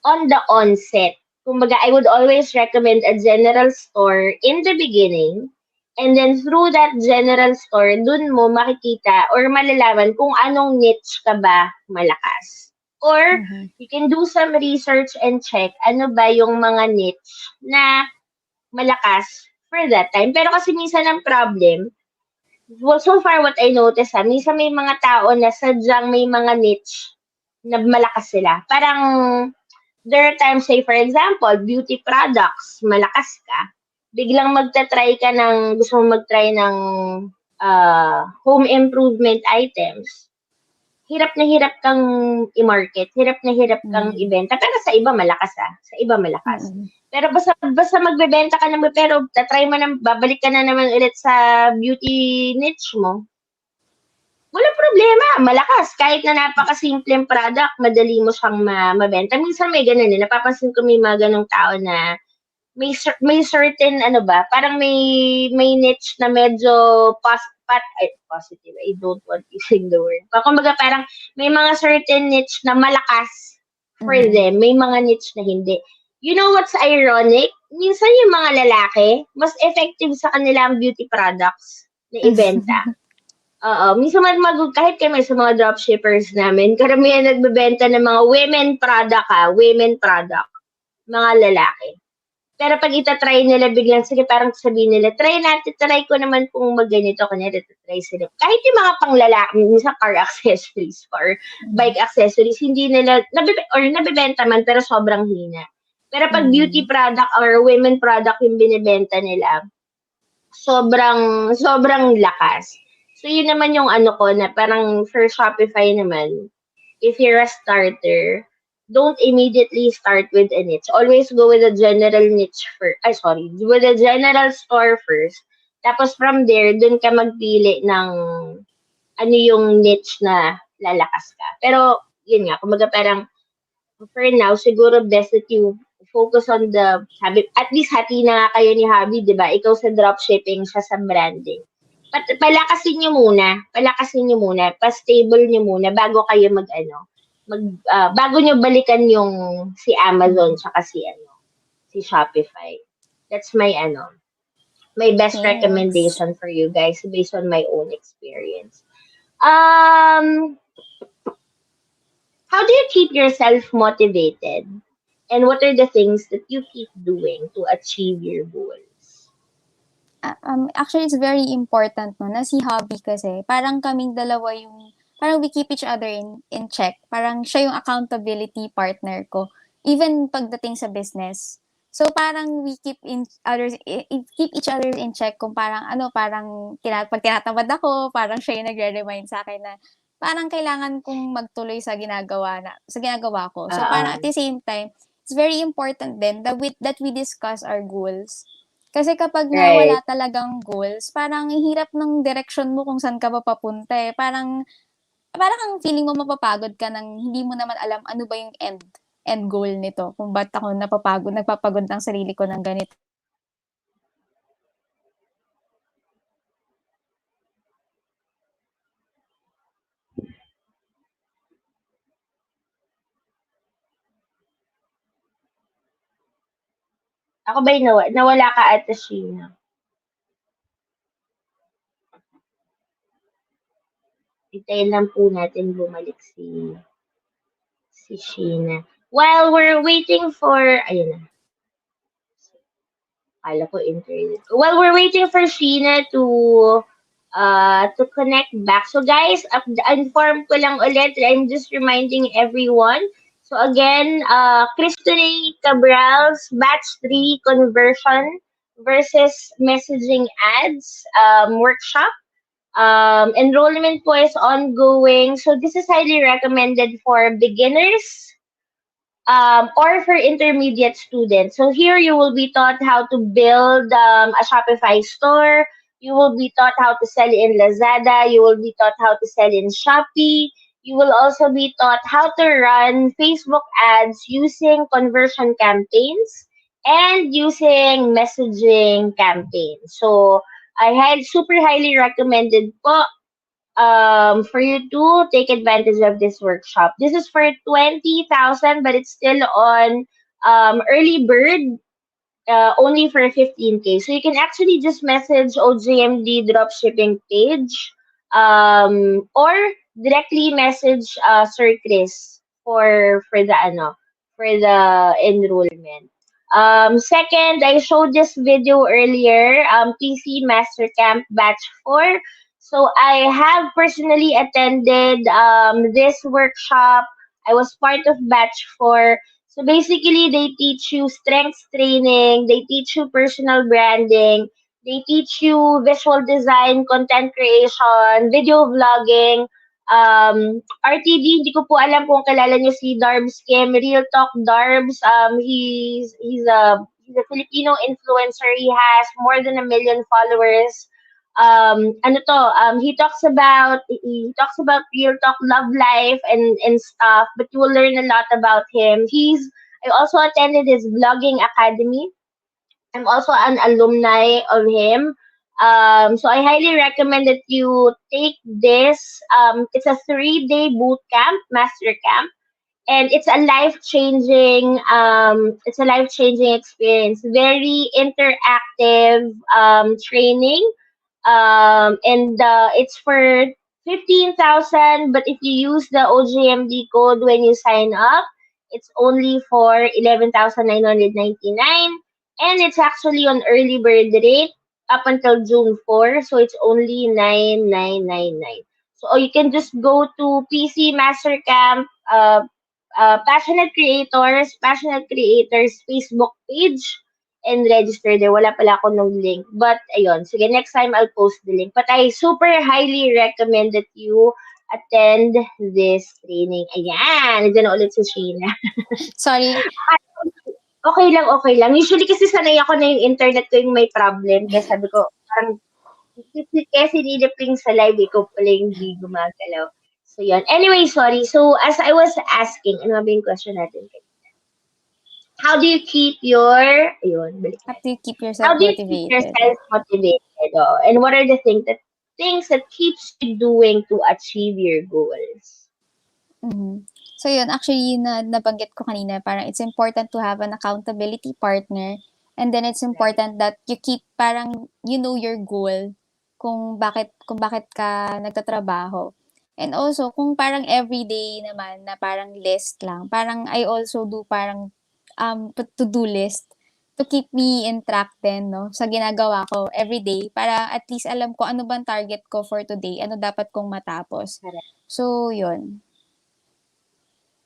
on the onset. Kumbaga, I would always recommend a general store in the beginning. And then through that general store, dun mo makikita or malalaman kung anong niche ka ba malakas. Or, you can do some research and check ano ba yung mga niche na malakas for that time. Pero kasi minsan ang problem, well, so far what I noticed, minsan may mga tao na sadyang may mga niche na malakas sila. Parang, there are times, say for example, beauty products, malakas ka. Biglang gusto mo mag-try ng home improvement items. Hirap na hirap kang i-market, hirap na hirap kang ibenta. Pero sa iba malakas sa iba malakas. Pero basta magbebenta ka naman, pero tatry mo babalik ka na naman ulit sa beauty niche mo. Wala problema, malakas. Kahit na napakasimpleng product, madali mo siyang mabenta. Minsan may ganun eh. Napapansin ko may mga ganung tao na may certain parang may niche na medyo positive. I don't want using the word. Kumbaga parang may mga certain niche na malakas for them. May mga niche na hindi. You know what's ironic? Minsan yung mga lalaki, mas effective sa kanila ang beauty products na ibenta. Minsan kahit kami sa mga dropshippers namin, karamihan nagbebenta ng mga women product, mga lalaki. Pero pag itatry nila biglang, sige parang sabihin nila, try ko naman kung magganito, kanya try sila. Kahit yung mga panglalaki, minsan car accessories or bike accessories, hindi nila, nabibenta man, pero sobrang hina. Pero pag beauty product or women product yung binibenta nila, sobrang lakas. So yun naman yung na parang for Shopify naman, if you're a starter, don't immediately start with a niche. Always go with a general niche first. With a general store first. Tapos from there, dun ka magpili ng ano yung niche na lalakas ka. Pero, yun nga, kumbaga parang, for now, siguro best that you focus on at least hati na nga kayo ni Javi, di ba? Ikaw sa dropshipping, siya sa branding. Palakasin nyo muna, pa-stable nyo muna bago kayo bago nyo balikan yung si Amazon tsaka si Shopify. That's my best recommendation for you guys based on my own experience. How do you keep yourself motivated And what are the things that you keep doing to achieve your goals? Actually, it's very important no, na si hubby kasi parang kaming dalawa yung parang we keep each other in check. Parang siya yung accountability partner ko even pagdating sa business. So parang we keep keep each other in check kung parang parang pag tinatamad ako, parang siya yung nagre-remind sa akin na parang kailangan kong magtuloy sa ginagawa ko. So parang at the same time, it's very important din that we discuss our goals. Kasi kapag nga Right. wala talagang goals, parang ang hirap ng direksyon mo kung saan ka ba papunta eh. Parang ang feeling mo mapapagod ka ng hindi mo naman alam ano ba yung end goal nito. Kung ba't ako nagpapagod ng sarili ko ng ganito. Ako ba'y nawala ka ata, Sheena? Hintayin lang po natin bumalik si Sheena. While we're waiting for, ayun na, kala ko internet ko. While we're waiting for Sheena to connect back. So guys, inform ko lang ulit. I'm just reminding everyone. So again, Cristone Cabral's batch 3 conversion versus messaging ads workshop. Enrollment po is ongoing. So this is highly recommended for beginners or for intermediate students. So here you will be taught how to build a Shopify store. You will be taught how to sell in Lazada. You will be taught how to sell in Shopee. You will also be taught how to run Facebook ads using conversion campaigns and using messaging campaigns. So super highly recommended po for you to take advantage of this workshop. This is for 20,000, but it's still on early bird, only for 15K. So you can actually just message ojMD dropshipping page, or directly message Sir Chris for the enrollment. Second, I showed this video earlier, PC Master Camp Batch 4. So I have personally attended this workshop. I was part of Batch 4. So basically, they teach you strengths training, they teach you personal branding, they teach you visual design, content creation, video vlogging, RTD, hindi ko po alam kung kilala niyo si Darbs Kim, Real Talk Darbs. He's a Filipino influencer. He has more than 1 million followers. He talks about real talk, love life, and stuff. But you will learn a lot about him. I also attended his vlogging academy. I'm also an alumni of him. So I highly recommend that you take this. It's a 3-day boot camp, master camp, and it's a life changing experience. Very interactive training, and it's for 15,000. But if you use the ojMD code when you sign up, it's only for 11,999, and it's actually on early bird rate up until June 4, so it's only 9,999. So you can just go to PC Master Camp, Passionate Creators Facebook page, and register there. Wala pala ako ng link. But, ayun. Sige, next time I'll post the link. But I super highly recommend that you attend this training. Ayan. Nandiyan na ulit si Sheena. Sorry. Okay lang, okay lang. Usually kasi sanay ako na yung internet ko yung may problem. Kaya sabi ko, parang, kaya siniliping sa live, ikaw pala yung hindi gumagalaw. So, yun. Anyway, sorry. So, as I was asking, ano ba yung question natin? How do you keep ayun, balik How na. do you keep How yourself do you keep motivated? yourself motivated? Oh? And what are the things that keeps you doing to achieve your goals? Mhm. So yun, actually nabanggit ko kanina, parang it's important to have an accountability partner, and then it's important that you keep parang you know your goal kung bakit ka nagtatrabaho. And also kung parang everyday naman na parang list lang, parang I also do parang to-do list to keep me in track din, no, sa ginagawa ko everyday para at least alam ko ano bang target ko for today, ano dapat kong matapos. Correct. So, yun.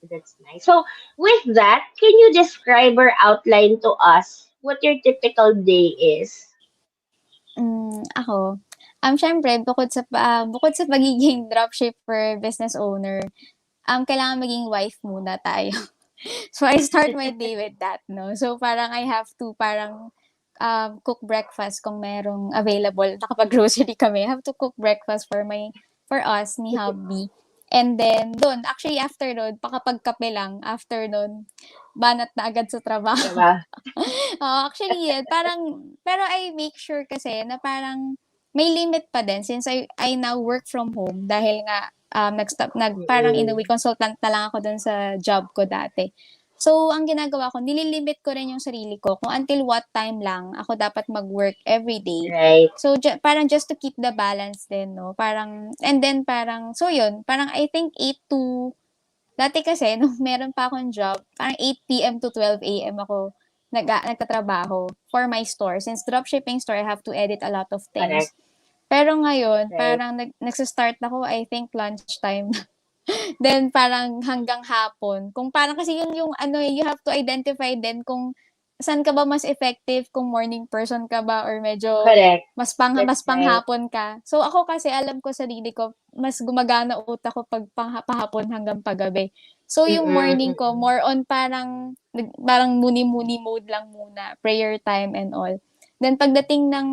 That's nice. So, with that, can you describe or outline to us what your typical day is? Ako, syempre bukod sa pagiging dropshipper, business owner, kailangan maging wife muna tayo. So, I start my day with that, no? So, parang I have to cook breakfast kung merong available. Nakapag-grocery kami. I have to cook breakfast for us ni hubby. And then, actually, after doon, pakapagkape lang. After doon, banat na agad sa trabaho. Diba? Actually, pero I make sure kasi na parang may limit pa din since I now work from home dahil nga parang in a way consultant na lang ako dun sa job ko dati. So, ang ginagawa ko, nililimit ko rin yung sarili ko kung until what time lang ako dapat mag-work every day. Right. So, parang just to keep the balance din, no? Parang, and then parang, so yun, parang I think 8 to, dati kasi, nung meron pa akong job, parang 8 p.m. to 12 a.m. ako nagtatrabaho for my store. Since dropshipping store, I have to edit a lot of things. Correct. Pero ngayon, Right. parang nagsistart ako, I think, lunchtime. Then, parang hanggang hapon. Kung parang kasi yung ano, you have to identify din kung saan ka ba mas effective, kung morning person ka ba or medyo Correct. mas That's right. panghapon ka. So, ako kasi, alam ko sarili ko, mas gumagana utak ko pag pahapon hanggang paggabi. So, yung morning ko, more on parang muni-muni mode lang muna, prayer time and all. Then, pagdating ng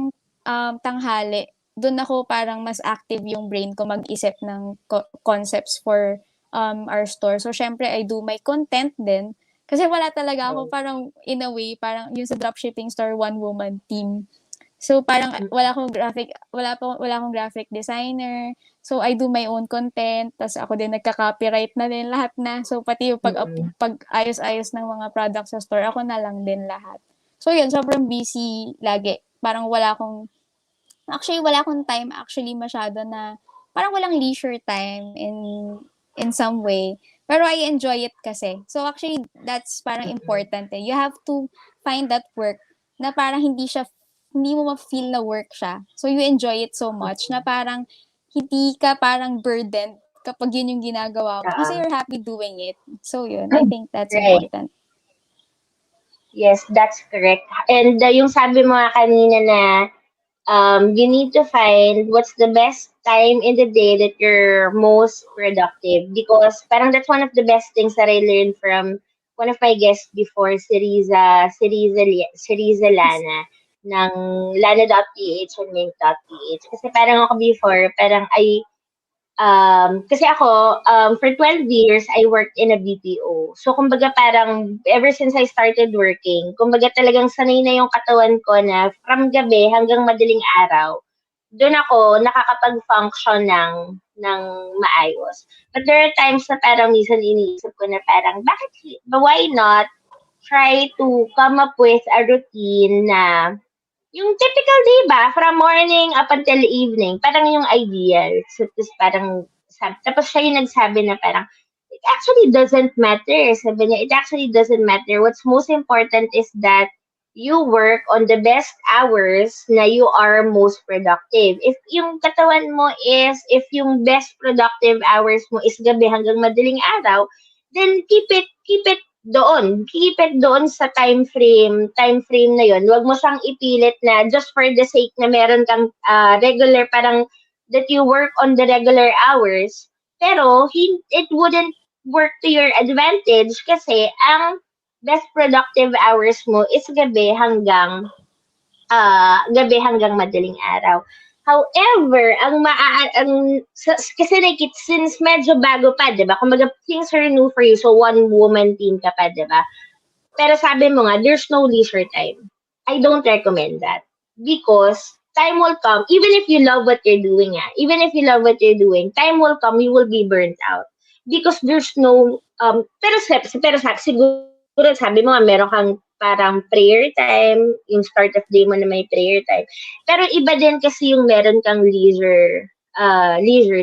tanghali, doon ako parang mas active yung brain ko mag-isip ng concepts for our store. So, syempre, I do my content din. Kasi wala talaga ako parang, in a way, parang yung sa dropshipping store, one-woman team. So, parang wala akong graphic designer. So, I do my own content. Tapos ako din nagka-copyright na din lahat na. So, pati yung pag-ayos-ayos ng mga products sa store, ako na lang din lahat. So, yun, sobrang busy lagi. Parang wala akong time actually masyado na, parang walang leisure time in some way. Pero I enjoy it kasi. So actually, that's parang important eh. You have to find that work na parang hindi mo ma-feel na work siya. So you enjoy it so much na parang hindi ka parang burdened kapag yun yung ginagawa mo. Kasi you're happy doing it. So yun, I think that's Right. important. Yes, that's correct. And yung sabi mo nga kanina na you need to find what's the best time in the day that you're most productive, because parang that's one of the best things that I learned from one of my guests before, si Riza Lana ng lana.ph and link.ph. Kasi parang ako before, parang kasi ako, for 12 years, I worked in a BPO. So, kumbaga parang, ever since I started working, kumbaga talagang sanay na yung katawan ko na from gabi hanggang madaling araw, doon ako nakakapag-function ng maayos. But there are times na parang minsan iniisip ko na parang, why not try to come up with a routine na yung typical day ba, from morning up until evening, parang yung ideal. So, tapos siya yung nagsabi na parang, it actually doesn't matter. Sabi niya, it actually doesn't matter. What's most important is that you work on the best hours na you are most productive. If yung katawan mo if yung best productive hours mo is gabi hanggang madaling araw, then keep it doon. Keep it doon sa time frame na yon. Huwag mo siyang ipilit na just for the sake na meron kang regular, parang that you work on the regular hours. Pero it wouldn't work to your advantage kasi ang best productive hours mo is gabi hanggang madaling araw. However, kasi since medyo bago pa, di ba? Kumbaga, things are new for you, so one-woman team ka pa, di ba? Pero sabi mo nga, there's no leisure time. I don't recommend that. Because time will come, even if you love what you're doing, time will come, you will be burnt out. Because there's no, pero siguro sabi mo nga, meron kang parang prayer time, yung start of day mo na may prayer time. Pero iba din kasi yung meron kang leisure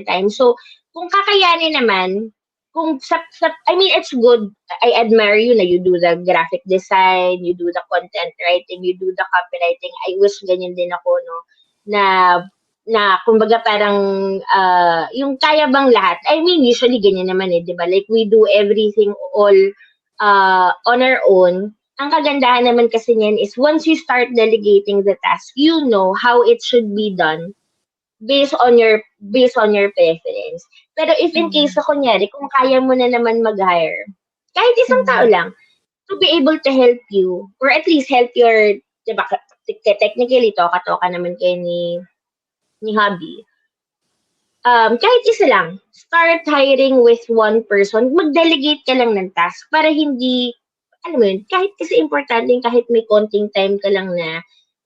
time. So, kung kakayanin naman, I mean, it's good. I admire you na you do the graphic design, you do the content writing, you do the copywriting. I wish ganyan din ako, no? Na kumbaga parang yung kaya bang lahat. I mean, usually ganyan naman eh, 'di ba? Like we do everything all on our own. Ang kagandahan naman kasi niyan is once you start delegating the task, you know how it should be done based on your preference. Pero if in case kunyari, kung kaya mo na naman mag-hire, kahit isang tao lang, to be able to help you, or at least help your, diba, technically, toka-toka naman kayo ni hubby. Kahit isa lang, start hiring with one person, mag-delegate ka lang ng task para hindi, alam mo yun, kahit kasi importante, kahit may konting time ka lang na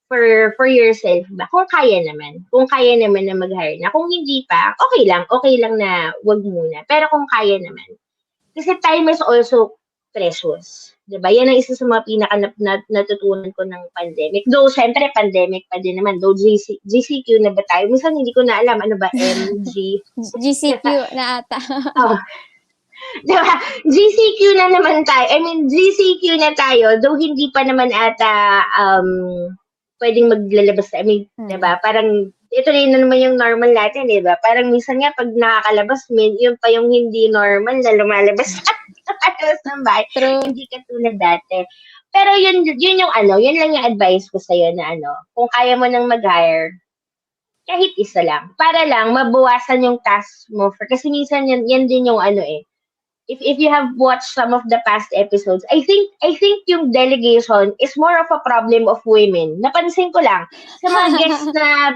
for yourself ba? Kung kaya naman na mag-hire na. Kung hindi pa, okay lang na wag muna. Pero kung kaya naman. Kasi time is also precious. Diba? Yan ang isa sa mga natutunan ko ng pandemic. Though, syempre, pandemic pa din naman. Though, GCQ na ba tayo? Minsan hindi ko na alam, ano ba, MG? GCQ na ata. Oh. Diba? GCQ na naman tayo. I mean, GCQ na tayo. Though, hindi pa naman ata, pwedeng maglalabas. I mean, diba? Parang, ito rin na naman yung normal natin, diba? Parang minsan nga, pag nakakalabas, yun pa yung hindi normal na lumalabas ng bahay. Hindi katulad dati. Pero yun yung yun lang yung advice ko sa'yo na kung kaya mo nang mag-hire, kahit isa lang. Para lang, mabawasan yung task mo. Kasi minsan yan din yung if you have watched some of the past episodes, I think yung delegation is more of a problem of women. Napansin ko lang sa mga guests na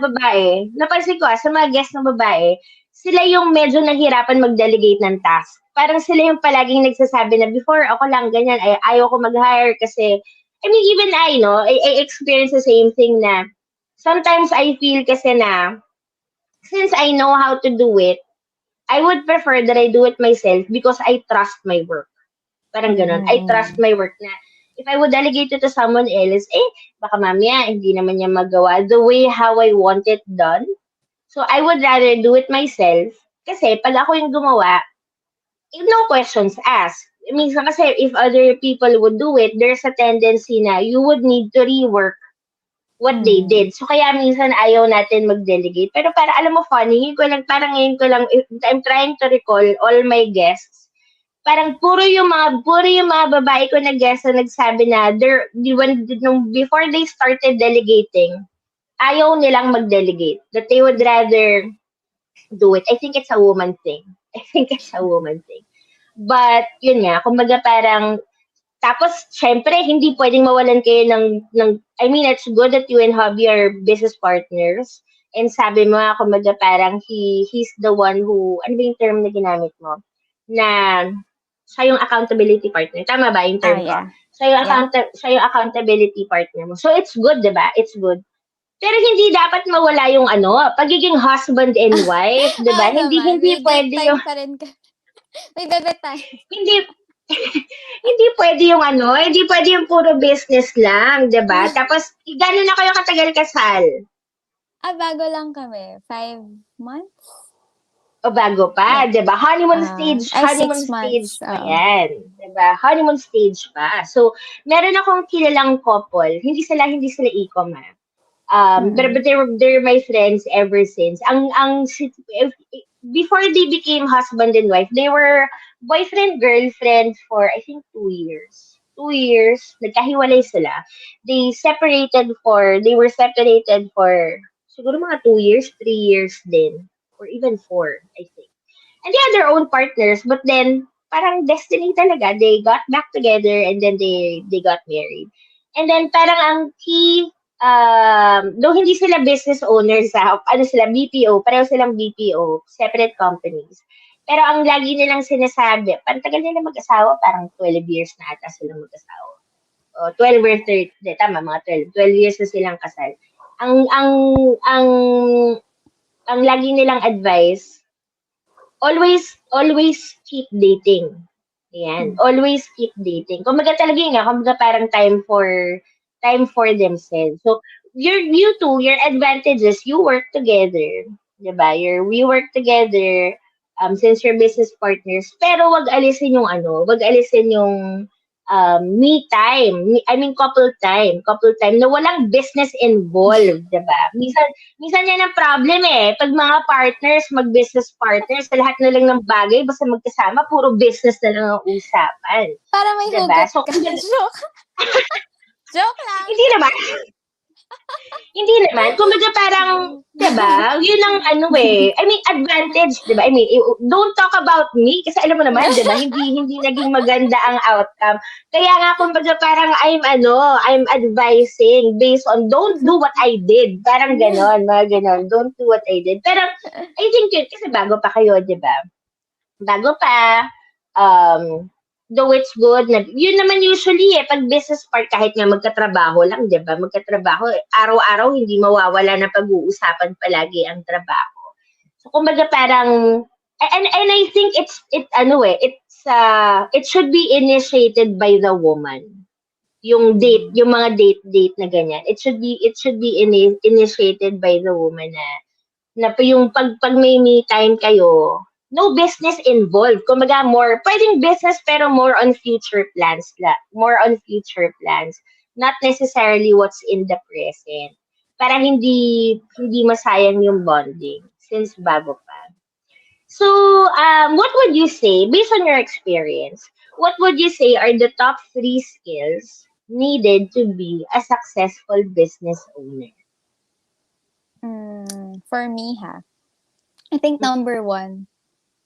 babae. Sila yung medyo nahirapan mag-delegate ng task. Parang sila yung palaging nagsasabi na before ako lang ganyan, ayaw ko mag-hire kasi I mean even I experience the same thing na sometimes I feel kasi na since I know how to do it, I would prefer that I do it myself because I trust my work. Parang ganun. I trust my work na if I would delegate it to someone else, baka mamaya hindi naman niya magawa the way how I want it done. So I would rather do it myself kasi pag ako yung gumawa, no questions asked. Minsan kasi if other people would do it, there's a tendency na you would need to rework what they did. So, kaya minsan ayaw natin mag-delegate. Pero para, alam mo, funny, ngayon ko lang, I'm trying to recall all my guests. Parang puro yung mga babae ko na guests na nagsabi na, before they started delegating, ayaw nilang mag-delegate. That they would rather do it. I think it's a woman thing. But, yun nga, kumbaga parang, tapos, syempre, hindi pwedeng mawalan kayo ng I mean, it's good that you and hubby are business partners. And sabi mo, kumbaga parang he's the one who, ano ba yung term na ginamit mo? Na siya yung accountability partner. Tama ba yung term ko? Siya yung accountability partner mo. So, it's good, diba? It's good. Pero hindi dapat mawala yung pagiging husband and wife, diba? Hindi pwede yung... May bebe time. Hindi pwede yung puro business lang, 'di ba? Tapos gano'n na kayo katagal kasal? Bago lang kami, 5 months. O bago pa, 'di ba? Honeymoon stage pa 'yan, 'di ba? Honeymoon stage pa. So, meron akong kilalang couple, hindi sila e-commerce. But they're my friends ever since. Before they became husband and wife, they were boyfriend, girlfriend for, I think, 2 years. 2 years, nagkahiwalay sila. They were separated for, siguro mga 2 years, 3 years din. Or even 4, I think. And they had their own partners, but then, parang destiny talaga. They got back together and then they got married. And then, parang ang key, though hindi sila business owners, BPO, pareho silang BPO, separate companies. Pero ang lagi nilang sinasabi, tagal nila mag-asawa, parang 12 years na ata silang mag-asawa. 12 or 13, tama, mga 12 years na silang kasal. Ang lagi nilang advice, always keep dating. Yan, always keep dating. Kumbaga parang time for themselves. So, you two, your advantages, you work together. Diba? We work together. since you're business partners, pero wag alisin yung me time. I mean, couple time na walang business involved, 'di ba? Minsan yan ang problem eh. Pag mga partners, mag-business partners, sa lahat na lang ng bagay, basta magkasama, puro business na lang ang usapan. Para may 'Di ba? hugot So, ka. Joke. Joke lang. hindi naman. Hindi naman. Kumbaga parang, diba, yun ang advantage, diba? Don't talk about me kasi alam mo naman, diba, hindi naging maganda ang outcome. Kaya nga, kumbaga parang I'm advising based on don't do what I did. Parang ganon, mga ganon. Don't do what I did. Pero, I think yun, kasi bago pa kayo, diba? Bago pa, though it's good na, yun naman usually pag business part, kahit nga magkatrabaho lang, di ba? Magkatrabaho, araw-araw hindi mawawala na pag-uusapan palagi ang trabaho. So, kumbaga parang, and I think it should be initiated by the woman. Yung mga date na ganyan. It should be initiated by the woman na yung pag may me time kayo, no business involved. Kumbaga pwedeng business pero more on future plans. Not necessarily what's in the present. Para hindi masayang yung bonding since bago pa. So, what would you say, based on your experience, what would you say are the top 3 skills needed to be a successful business owner? For me, I think number 1,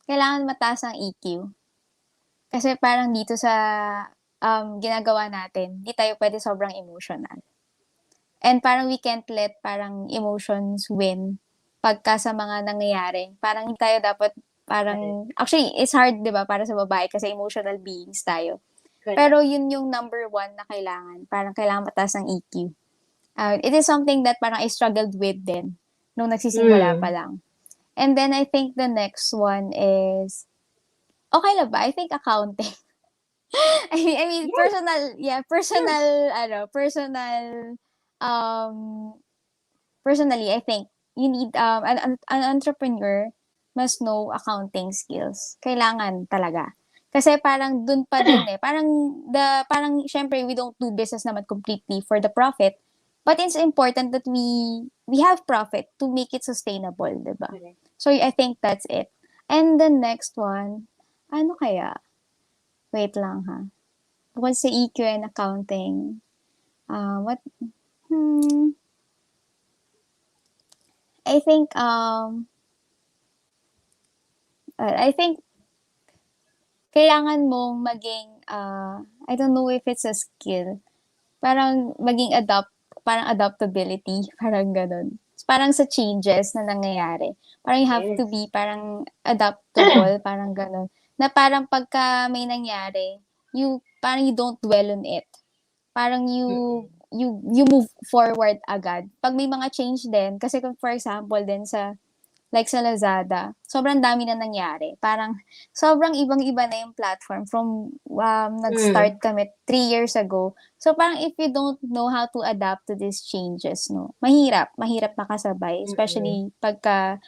kailangan mataas ang EQ. Kasi parang dito sa ginagawa natin, di tayo pwede sobrang emotional. And parang we can't let parang emotions win pagka sa mga nangyayari. Parang hindi tayo dapat actually, it's hard, di ba, para sa babae kasi emotional beings tayo. Pero yun yung number 1 na kailangan. Parang kailangan mataas ang EQ. It is something that parang I struggled with din nung nagsisimula pa lang. And then I think the next one is, okay lang ba? I think accounting. I mean, personally, I think you need, an entrepreneur must know accounting skills. Kailangan talaga. Kasi parang dun pa din parang syempre we don't do business naman completely for the profit, but it's important that we have profit to make it sustainable, diba? So, I think that's it. And the next one, ano kaya? Wait lang Bukod sa EQ and accounting, I think, kailangan mong maging, I don't know if it's a skill, parang maging adaptability, parang ganun. Parang sa changes na nangyayari. Parang you have to be parang adaptable, parang ganun. Na parang pagka may nangyari, you don't dwell on it. Parang you move forward agad. Pag may mga change din, kasi kung for example din sa Lazada, sobrang dami na nangyari. Parang sobrang ibang-iba na yung platform from nag-start kami 3 years ago. So parang if you don't know how to adapt to these changes, no, mahirap makasabay, especially pagka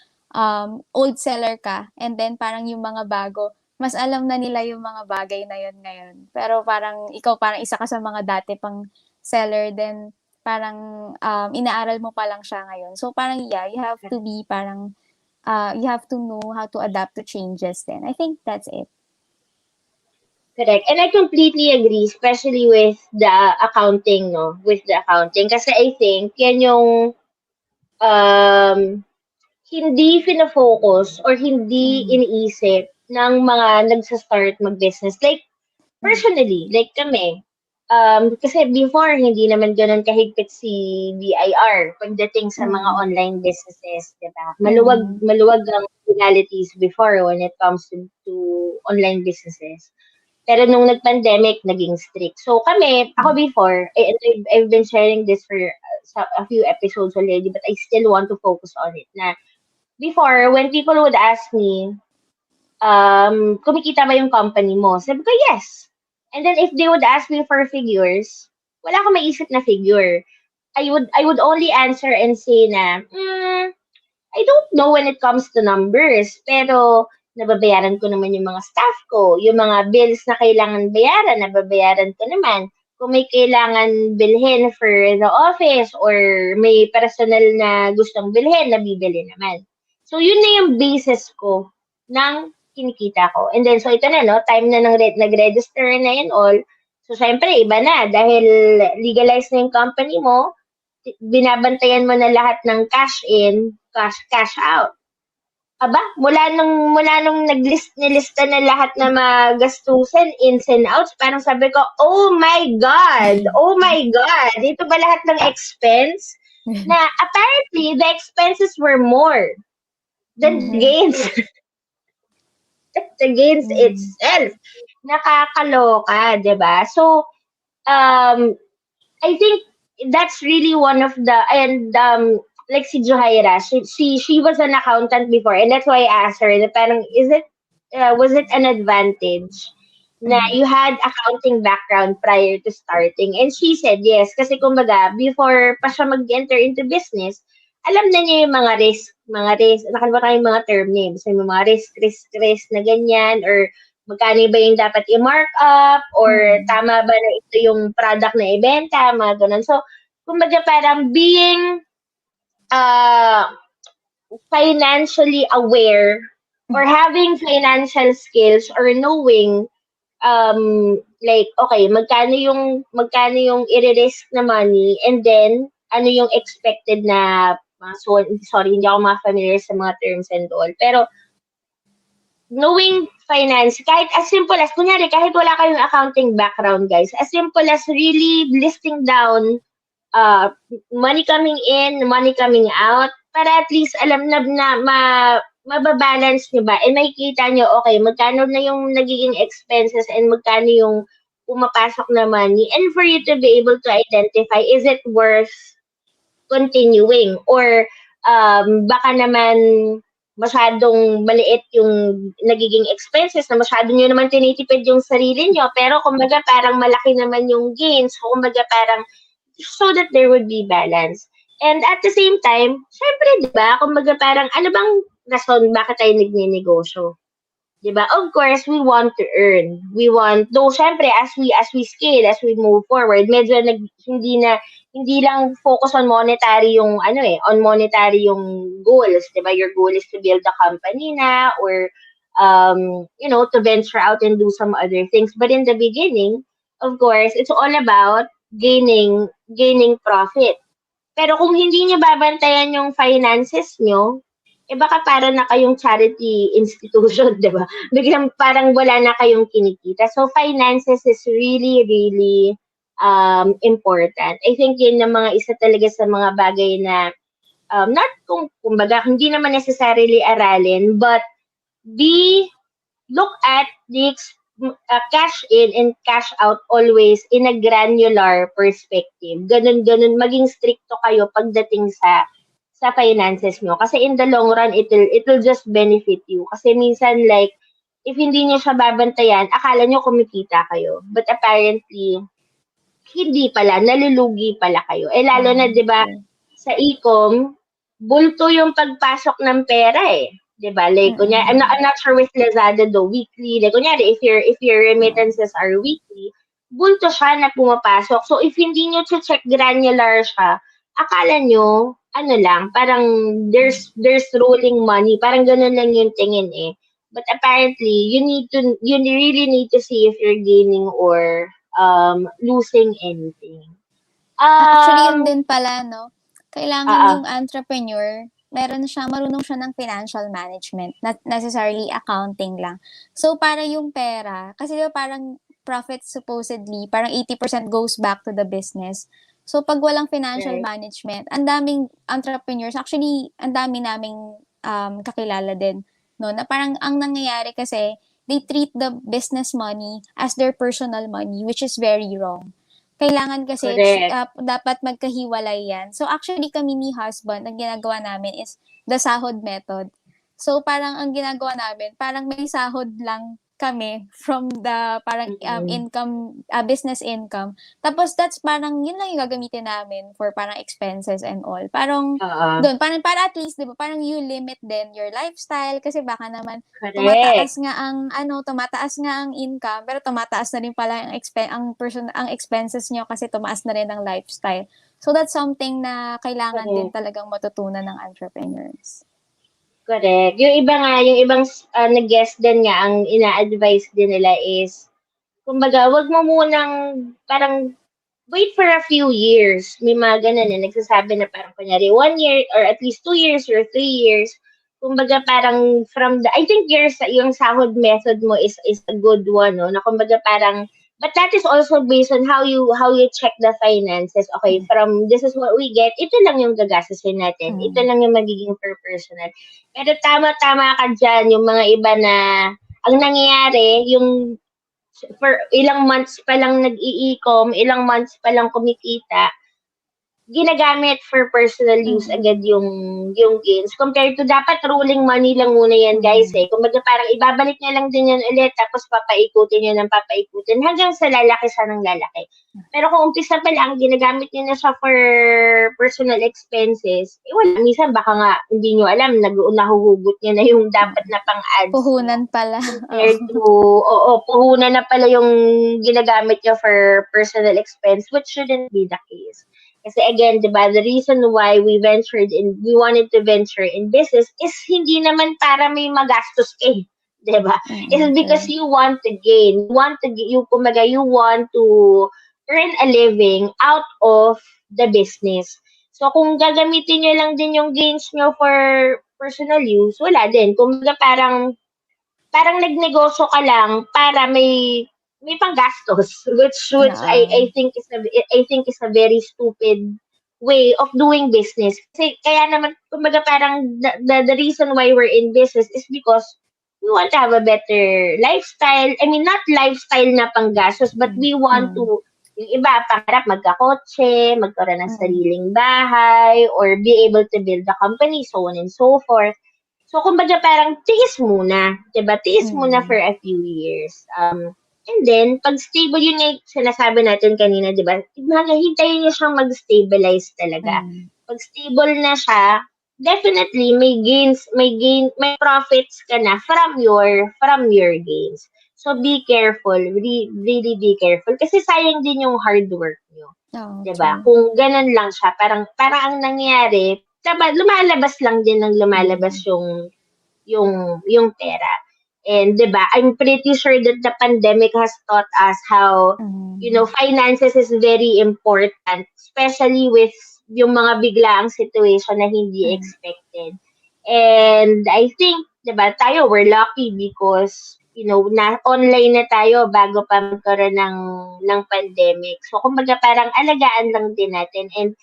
old seller ka and then parang yung mga bago, mas alam na nila yung mga bagay na yun ngayon. Pero parang ikaw parang isa ka sa mga dati pang seller, then parang inaaral mo pa lang siya ngayon. So parang you have to be parang you have to know how to adapt to changes then. I think that's it. Correct. And I completely agree, especially with the accounting, no? With the accounting. Kasi I think yan yung hindi fina-focus or hindi iniisip ng mga nagsa-start mag-business. Like, personally, like kami, kasi before, hindi naman ganun kahigpit si BIR pagdating sa mga online businesses, diba? Maluwag ang realities before when it comes to online businesses. Pero nung nag-pandemic, naging strict. So ako before, I've been sharing this for a few episodes already, but I still want to focus on it. Na before, when people would ask me, kumikita ba yung company mo? Sabi ko, yes. And then if they would ask me for figures, wala akong maisip na figure. I would only answer and say na, I don't know when it comes to numbers, pero nababayaran ko naman yung mga staff ko. Yung mga bills na kailangan bayaran, nababayaran ko naman. Kung may kailangan bilhin for the office or may personal na gustong bilhin, nabibili naman. So, yun na yung basis ko ng kinikita ko. And then, so ito na, no? Time na nag-register na yun all. So, syempre, iba na. Dahil legalized na yung company mo, binabantayan mo na lahat ng cash in, cash out. Aba, mula nung nilista na lahat na mga gastusin, ins and outs, parang sabi ko, oh my God! Dito ba lahat ng expense? Na apparently, the expenses were more than the gains. The gains itself. Nakakaloka, diba? So, I think that's really one of the, and like si Johaira, she was an accountant before, and that's why I asked her, na parang, was it an advantage na you had accounting background prior to starting? And she said yes, kasi kumbaga, before pa siya mag-enter into business, alam na niya yung mga risk, nakalimutan yung mga term names, yung mga risk na ganyan, or magkano ba yung dapat i-mark up, or tama ba na ito yung product na ibenta, mga ganun. So, kumbaga parang being financially aware or having financial skills or knowing like okay, magkano yung i-risk na money, and then ano yung expected na sorry, hindi ako familiar sa mga terms and all, pero knowing finance, kahit as simple as, kunyari, kahit wala kayong accounting background, guys, as simple as really listing down money coming in, money coming out, para at least alam na mababalance nyo ba, and makikita nyo, okay, magkano na yung nagiging expenses and magkano yung pumapasok na money, and for you to be able to identify, is it worth continuing, or baka naman masyadong maliit yung nagiging expenses, na masyado nyo naman tinitipid yung sarili nyo, pero kumbaga parang malaki naman yung gains, kumbaga parang so that there would be balance. And at the same time, syempre, di ba, kumbaga parang, ano bang rason bakit tayo nagninegosyo? Di ba? Of course, we want to earn. Though syempre, as we scale, as we move forward, medyo hindi lang focus on monetary yung, on monetary yung goals, di ba? Your goal is to build a company na, or, to venture out and do some other things. But in the beginning, of course, it's all about gaining profit. Pero kung hindi nyo babantayan yung finances nyo, baka para na kayong charity institution, di ba? Biglang parang wala na kayong kinikita. So, finances is really, really important. I think yun ang mga isa talaga sa mga bagay na not kumbaga, hindi naman necessarily aralin, but look at the cash in and cash out always in a granular perspective. Ganun, maging stricto kayo pagdating sa finances nyo. Kasi in the long run, it'll just benefit you. Kasi minsan, like, if hindi nyo siya babantayan, akala nyo kumikita kayo. But apparently, hindi pala, nalulugi pala kayo. Lalo na, di ba, sa e-com, bulto yung pagpasok ng pera eh. Diba? Like, kunyari, I'm not sure with Lazada though, weekly. Like, kunyari, if your remittances are weekly, bulto siya na pumapasok. So, if hindi nyo check granular siya, akala nyo, parang there's rolling money. Parang ganun lang yung tingin eh. But apparently, you really need to see if you're gaining or losing anything. Actually, yun din pala, no? Kailangan yung entrepreneur, marunong siya ng financial management, not necessarily accounting lang. So, para yung pera, kasi diba parang profit supposedly, parang 80% goes back to the business. So, pag walang financial management, ang daming entrepreneurs, actually, ang dami naming kakilala din, no? Na parang ang nangyayari kasi, they treat the business money as their personal money, which is very wrong. Kailangan kasi dapat magkahiwalay yan. So actually kami ni husband, ang ginagawa namin is the sahod method. So parang ang ginagawa namin, parang may sahod lang kami from the parang Mm-mm. income, business income. Tapos that's parang yun lang yung gagamitin namin for parang expenses and all. Parang Oo. doon, parang para at least, 'di ba, parang you limit din your lifestyle kasi baka naman Correct. tumataas nga ang income pero tumataas na rin pala ang expenses niyo kasi tumaas na rin ang lifestyle. So that's something na kailangan din Correct. talagang matutunan ng entrepreneurs. Correct. Yung iba nga, yung ibang nag-guest din nga, ang ina-advise din nila is, kumbaga, wag mo munang parang wait for a few years. May mga ganun eh, nagsasabi na parang kunyari 1 year or at least 2 years or 3 years. Kumbaga parang from the, I think yung sahod method mo is a good one, no? Na kumbaga parang, but that is also based on how you check the finances. Okay, from this is what we get, ito lang yung gagastusin natin. Ito Mm. lang yung magiging per personal. Pero tama-tama ka dyan, yung mga iba na, ang nangyayari, yung for ilang months pa lang nag-i-e-com, ilang months pa lang kumikita, ginagamit for personal use Mm. agad yung gains compared to dapat rolling money lang muna yan guys eh. Kumbaga parang ibabalik niya lang din yan ulit tapos papaikutin niya ng papaikutin hanggang sa lalaki siya ng lalaki. Pero kung umpisa pa lang, ginagamit niya na siya for personal expenses, wala, minsan baka nga hindi niyo alam, nahuhugot niya na yung dapat na pang-ads niyo. Puhunan pala. Compared to, puhunan na pala yung ginagamit niya for personal expense, which shouldn't be the case. Kasi again, di ba, the reason why we wanted to venture in business is hindi naman para may magastos eh. Di ba? It's because you want to gain. Kumbaga, you want to earn a living out of the business. So, kung gagamitin nyo lang din yung gains nyo for personal use, wala din. Kumbaga, parang nagnegosyo ka lang para may panggastos, which I think is a very stupid way of doing business. Kasi kaya naman kumbaga parang the reason why we're in business is because we want to have a better lifestyle. I mean, not lifestyle na panggastos, but we want to, yung iba, pangarap magkakotse, magkaroon ng sariling bahay, or be able to build a company, so on and so forth. So, kumbaga parang tiis muna, 'di ba? Tiis muna for a few years. And then, pag stable, yun yung sinasabi natin kanina, 'di ba? Hintayin niyo siyang mag-stabilize talaga. Pag stable na siya, definitely may profits ka na from your gains. So be careful, really, really be careful kasi sayang din yung hard work niyo. 'Di ba? Kung ganun lang siya, parang ang nangyayari, diba, lumalabas lang din ng lumalabas yung pera. And 'di ba, I'm pretty sure that the pandemic has taught us how finances is very important, especially with yung mga biglaang situation na hindi expected. And I think, 'di ba, tayo we're lucky because na online na tayo bago pa magkaroon ng pandemic. So kumbaga parang alagaan lang din natin and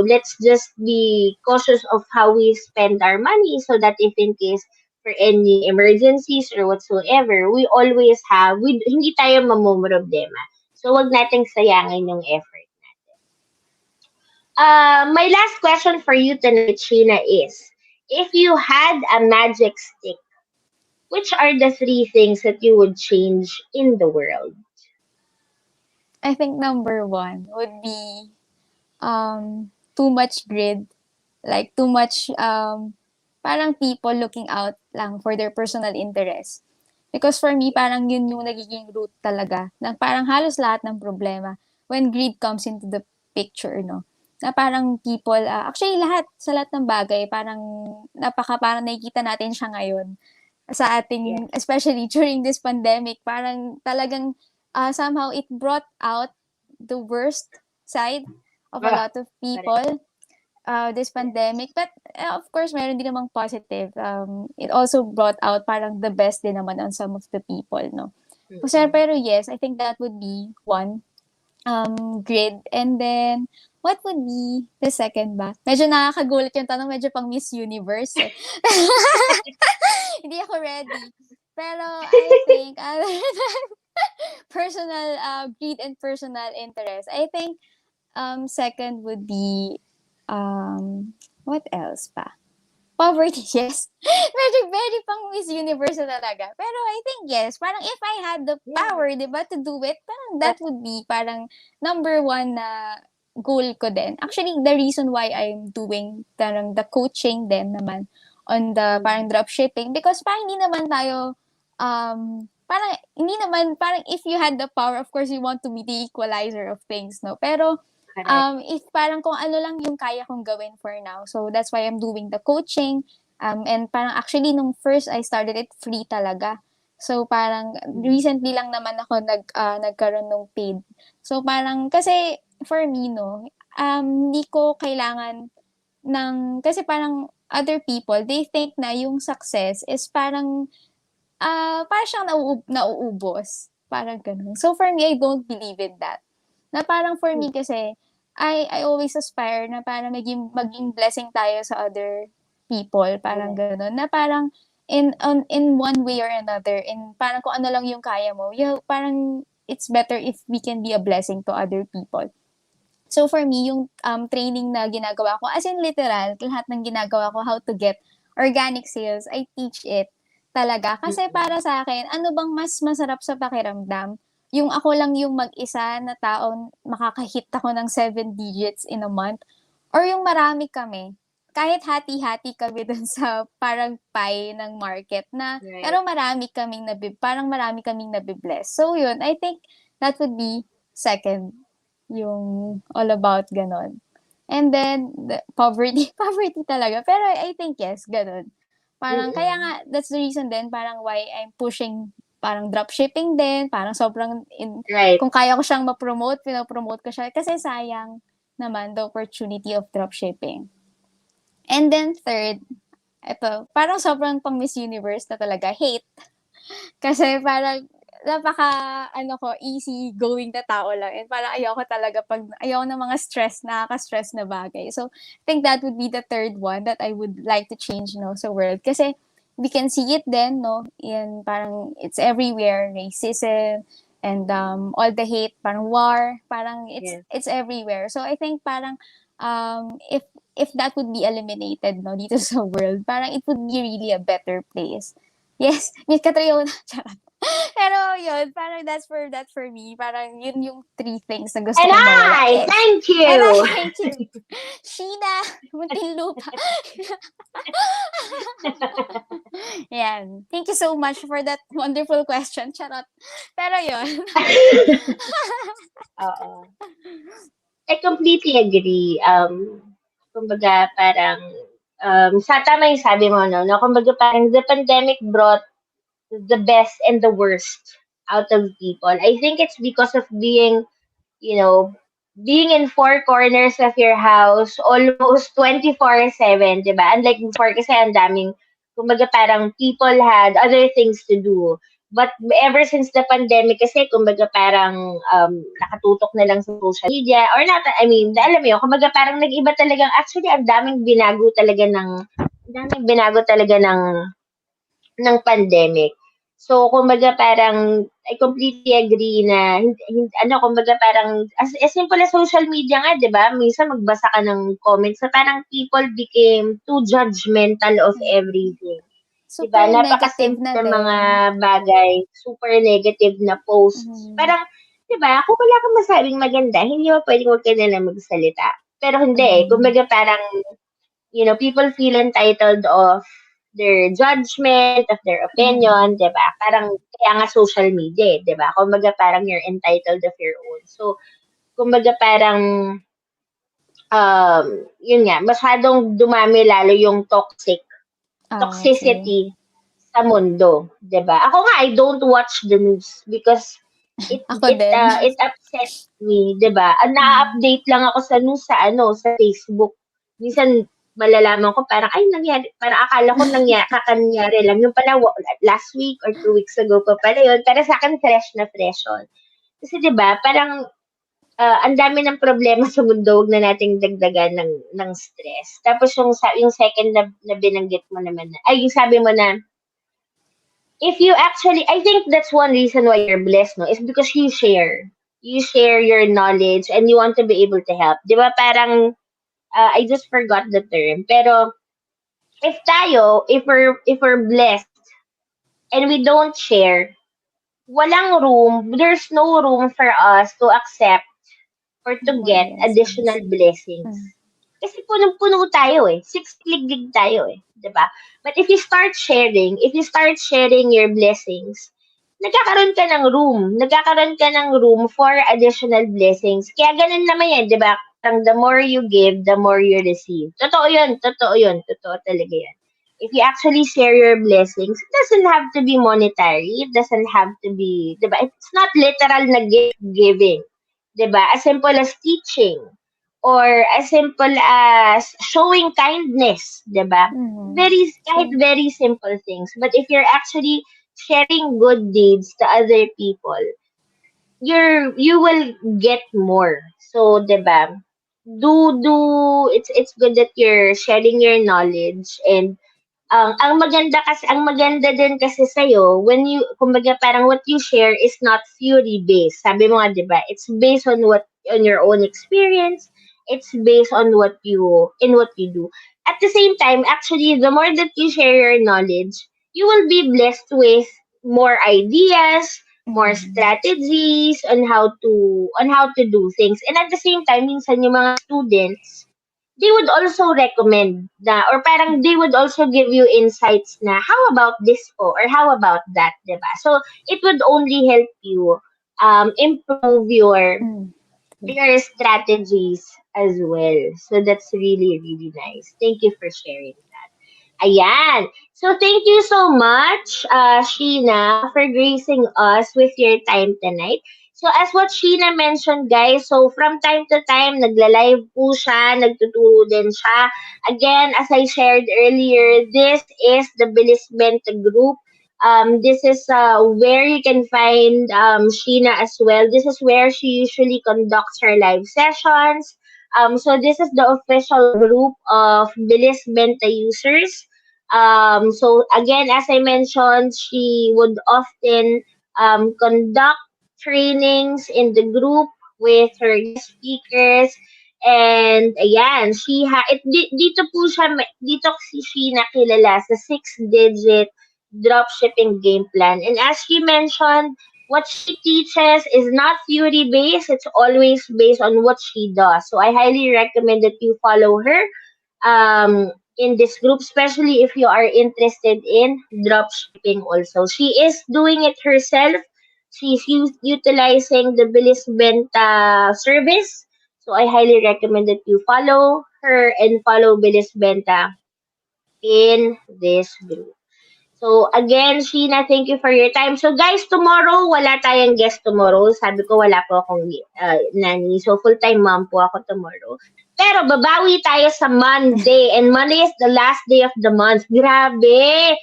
let's just be cautious of how we spend our money so that if in case for any emergencies or whatsoever, we always have, hindi tayo mamumroblema. So, wag nating sayangin yung effort. My last question for you tonight, Sheena, is, if you had a magic stick, which are the 3 things that you would change in the world? I think number 1 would be too much greed, like too much parang people looking out lang for their personal interest. Because for me, parang yun yung nagiging root talaga ng parang halos lahat ng problema when greed comes into the picture, no? Na parang people, actually sa lahat ng bagay, parang parang nakikita natin siya ngayon sa ating, especially during this pandemic, parang talagang somehow it brought out the worst side of a lot of people, this pandemic. But of course, meron din namang positive. It also brought out parang the best din naman on some of the people, no? Pero yes, I think that would be one. Grid. And then, what would be the second ba? Medyo nakakagulat yung tanong, medyo pang Miss Universe eh. Hindi ako ready. Pero I think, other than personal greed and personal interest, I think second would be what else pa? Poverty, yes. Medyo very pang Miss Universe na talaga. Pero I think yes, parang if I had the power, 'di ba, to do it, parang that would be parang number one na goal ko din. Actually, the reason why I'm doing parang the coaching din naman on the parang dropshipping because parang hindi naman tayo parang hindi naman parang if you had the power, of course you want to be the equalizer of things, no? Pero if parang kung ano lang yung kaya kong gawin for now. So that's why I'm doing the coaching. And parang actually nung first I started it free talaga. So parang recently lang naman ako nagkaroon ng paid. So parang kasi for me no, hindi ko kailangan ng kasi parang other people they think na yung success is parang parang siyang nauubos. Parang ganun. So for me I don't believe in that. Na parang for me kasi I always aspire na parang maging blessing tayo sa other people, parang gano'n. Na parang in one way or another, in parang kung ano lang yung kaya mo, parang it's better if we can be a blessing to other people. So for me, yung training na ginagawa ko, as in literal, lahat ng ginagawa ko, how to get organic sales, I teach it talaga. Kasi para sa akin, ano bang mas masarap sa pakiramdam? Yung ako lang yung mag-isa na taong makakahit ako ng 7 digits in a month or yung marami kami. Kahit hati-hati kami dun sa parang pie ng market na pero parang marami kaming nabibless. So yun, I think that would be second yung all about ganon. And then the poverty talaga. Pero I think yes, ganon. Parang kaya nga that's the reason din parang why I'm pushing parang dropshipping din, parang sobrang kung kaya ko siyang ma-promote, pinopromote ko siya kasi sayang naman the opportunity of dropshipping. And then third, ito, parang sobrang pang Miss Universe na talaga, hate. Kasi parang easy going na tao lang. And parang ayoko ng mga nakaka-stress na bagay. So, I think that would be the third one that I would like to change, sa world. Kasi, we can see it then, in parang, it's everywhere, racism, and all the hate, parang war, parang it's everywhere. So, I think parang, if that would be eliminated, dito sa world, parang it would be really a better place. Yes, Miss Catriona, charot. Pero yun, parang that for me. Parang yun yung 3 things na gusto kong mawala. Thank you! And I thank you. Sheena, Muntinlupa. Yan. Thank you so much for that wonderful question. Charot. Pero yun. Oo. I completely agree. Kumbaga parang, tama yung sabi mo, no? Kumbaga parang the pandemic brought the best and the worst out of people. I think it's because of being in 4 corners of your house almost 24/7, diba? Unlike before kasi ang daming, kumbaga parang people had other things to do. But ever since the pandemic kasi, kumbaga parang nakatutok na lang sa social media or not, alam mo yun, kumbaga parang nag-iba talagang, actually, ang daming binago talaga ng pandemic. So, kumbaga parang, I completely agree na, kumbaga parang, as simple as social media nga, di ba? Minsan magbasa ka ng comments na parang people became too judgmental of everything. Super diba? negative Napakasimple na ng mga bagay, super negative na posts. Parang, di ba, kung wala kang masabing maganda, hindi mo pwedeng huwag ka na lang magsalita. Pero hindi, kumbaga parang, people feel entitled of their judgment, of their opinion, di ba? Parang, kaya nga social media, di ba? Kumbaga parang you're entitled of your own. So, kumbaga parang, yun nga, masyadong dumami lalo yung toxicity sa mundo, di ba? Ako nga, I don't watch the news because it upsets me, di ba? Na-update lang ako sa news sa Facebook. Minsan, malalaman ko parang, nangyari, parang akala ko kakanyari lang. Yung pala, last week or 2 weeks ago pa pala yun. Pero sa akin, fresh na fresh yun. Kasi diba, parang, ang dami ng problema sa mundo, huwag na nating dagdagan ng stress. Tapos yung second na binanggit mo naman, yung sabi mo na, if you actually, I think that's one reason why you're blessed, no? Is because you share. You share your knowledge and you want to be able to help. Diba, parang, I just forgot the term. Pero, if we're blessed and we don't share, there's no room for us to accept or to More get blessings. additional blessings. Mm. Kasi punong-puno tayo eh. Liglig tayo eh. 'Di ba? But if you start sharing your blessings, nagkakaroon ka ng room for additional blessings. Kaya ganun naman yan, 'di ba? Parang the more you give, the more you receive. Totoo talaga yan. If you actually share your blessings, it doesn't have to be monetary. It doesn't have to be, 'di ba? It's not literal na gift giving. 'Di ba? As simple as teaching or as simple as showing kindness, 'di ba? Mm-hmm. Kahit True. very simple things. But if you're actually sharing good deeds to other people, you will get more. So, 'di ba? It's good that you're sharing your knowledge, and ang maganda din kasi sa'yo, when you, kumbaga parang what you share is not theory based. Sabi mo nga, 'di ba? It's based on your own experience. It's based on what you do. At the same time, actually, the more that you share your knowledge, you will be blessed with more ideas, more Mm-hmm. strategies on how to do things. And at the same time, minsan yung mga students, they would also recommend or parang they would also give you insights na, how about this po, or how about that, diba? So, it would only help you improve Mm. your strategies as well. So, that's really, really nice. Thank you for sharing that. Ayan. So, thank you so much, Sheena, for gracing us with your time tonight. So, as what Sheena mentioned, guys, so from time to time, nagla-live po siya, nagtuturo din siya. Again, as I shared earlier, this is the Bilis Benta group. This is where you can find Sheena as well. This is where she usually conducts her live sessions. So this is the official group of Bilis Benta users. So again, as I mentioned, she would often conduct trainings in the group with her guest speakers. And ayan, dito po siya, dito si Sheena kilala sa 6-digit dropshipping game plan. And as she mentioned, what she teaches is not theory based, it's always based on what she does. So I highly recommend that you follow her in this group, especially if you are interested in drop shipping also. She is doing it herself. She's utilizing the Bilis Benta service. So I highly recommend that you follow her and follow Bilis Benta in this group. So again, Sheena, thank you for your time. So guys, tomorrow, wala tayong guest tomorrow. Sabi ko, wala po akong nanny. So full-time mom po ako tomorrow. Pero babawi tayo sa Monday. And Monday is the last day of the month. Grabe!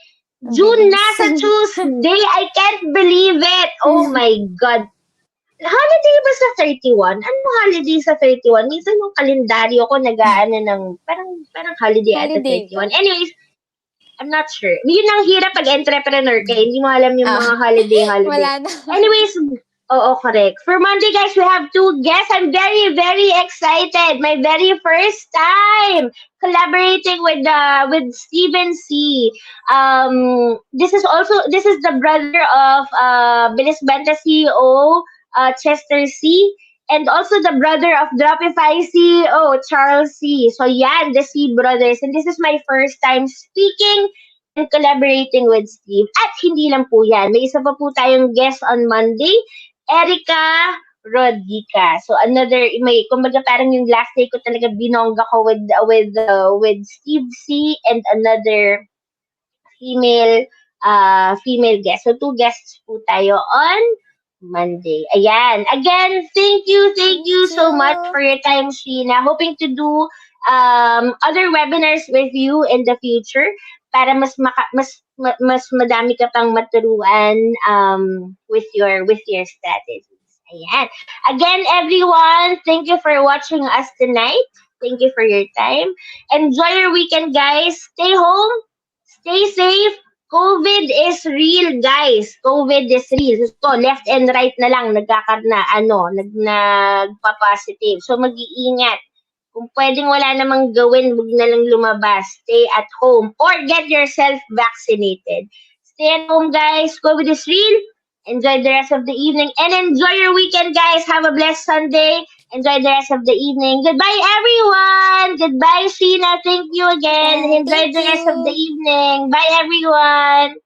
Ang June na bilis. sa Tuesday. I can't believe it. Oh my God. Holiday ba sa 31? Ano holiday sa 31? Minsan yung kalendaryo ko nag-aano ng parang holiday at the Holiday 31. ba? Anyways, I'm not sure. Yun ang hirap pag entrepreneur ka. Hindi mo alam yung mga Ah, holiday. wala na. Anyways, oo, correct. For Monday, guys, we have 2 guests. I'm very, very excited. My very first time collaborating with Steven C. This is the brother of Bilis Benta CEO, Chester C. And also the brother of Dropify CEO, Charles C. So yan, the C brothers. And this is my first time speaking and collaborating with Steve. At hindi lang po yan. May isa pa po tayong guest on Monday, Erica Rodica. So kumbaga parang yung last day ko talaga binongga ko with Steve C and another female female guest. So 2 guests po tayo on Monday. Ayan. Again, thank you Thank so much you. for your time, Sheena. Hoping to do other webinars with you in the future para mas madami ka pang maturuan with your strategies. Ayan. Again, everyone, thank you for watching us tonight. Thank you for your time. Enjoy your weekend, guys. Stay home. Stay safe. COVID is real, guys. COVID is real. So, left and right na lang nagpa-positive. So, mag-iingat. Kung pwedeng wala namang gawin, wag na lang lumabas. Stay at home or get yourself vaccinated. Stay at home, guys. COVID is real. Enjoy the rest of the evening and enjoy your weekend, guys. Have a blessed Sunday. Enjoy the rest of the evening. Goodbye, everyone. Goodbye, Sheena. Thank you again. Bye. Enjoy Thank the rest of the you. evening. Bye, everyone.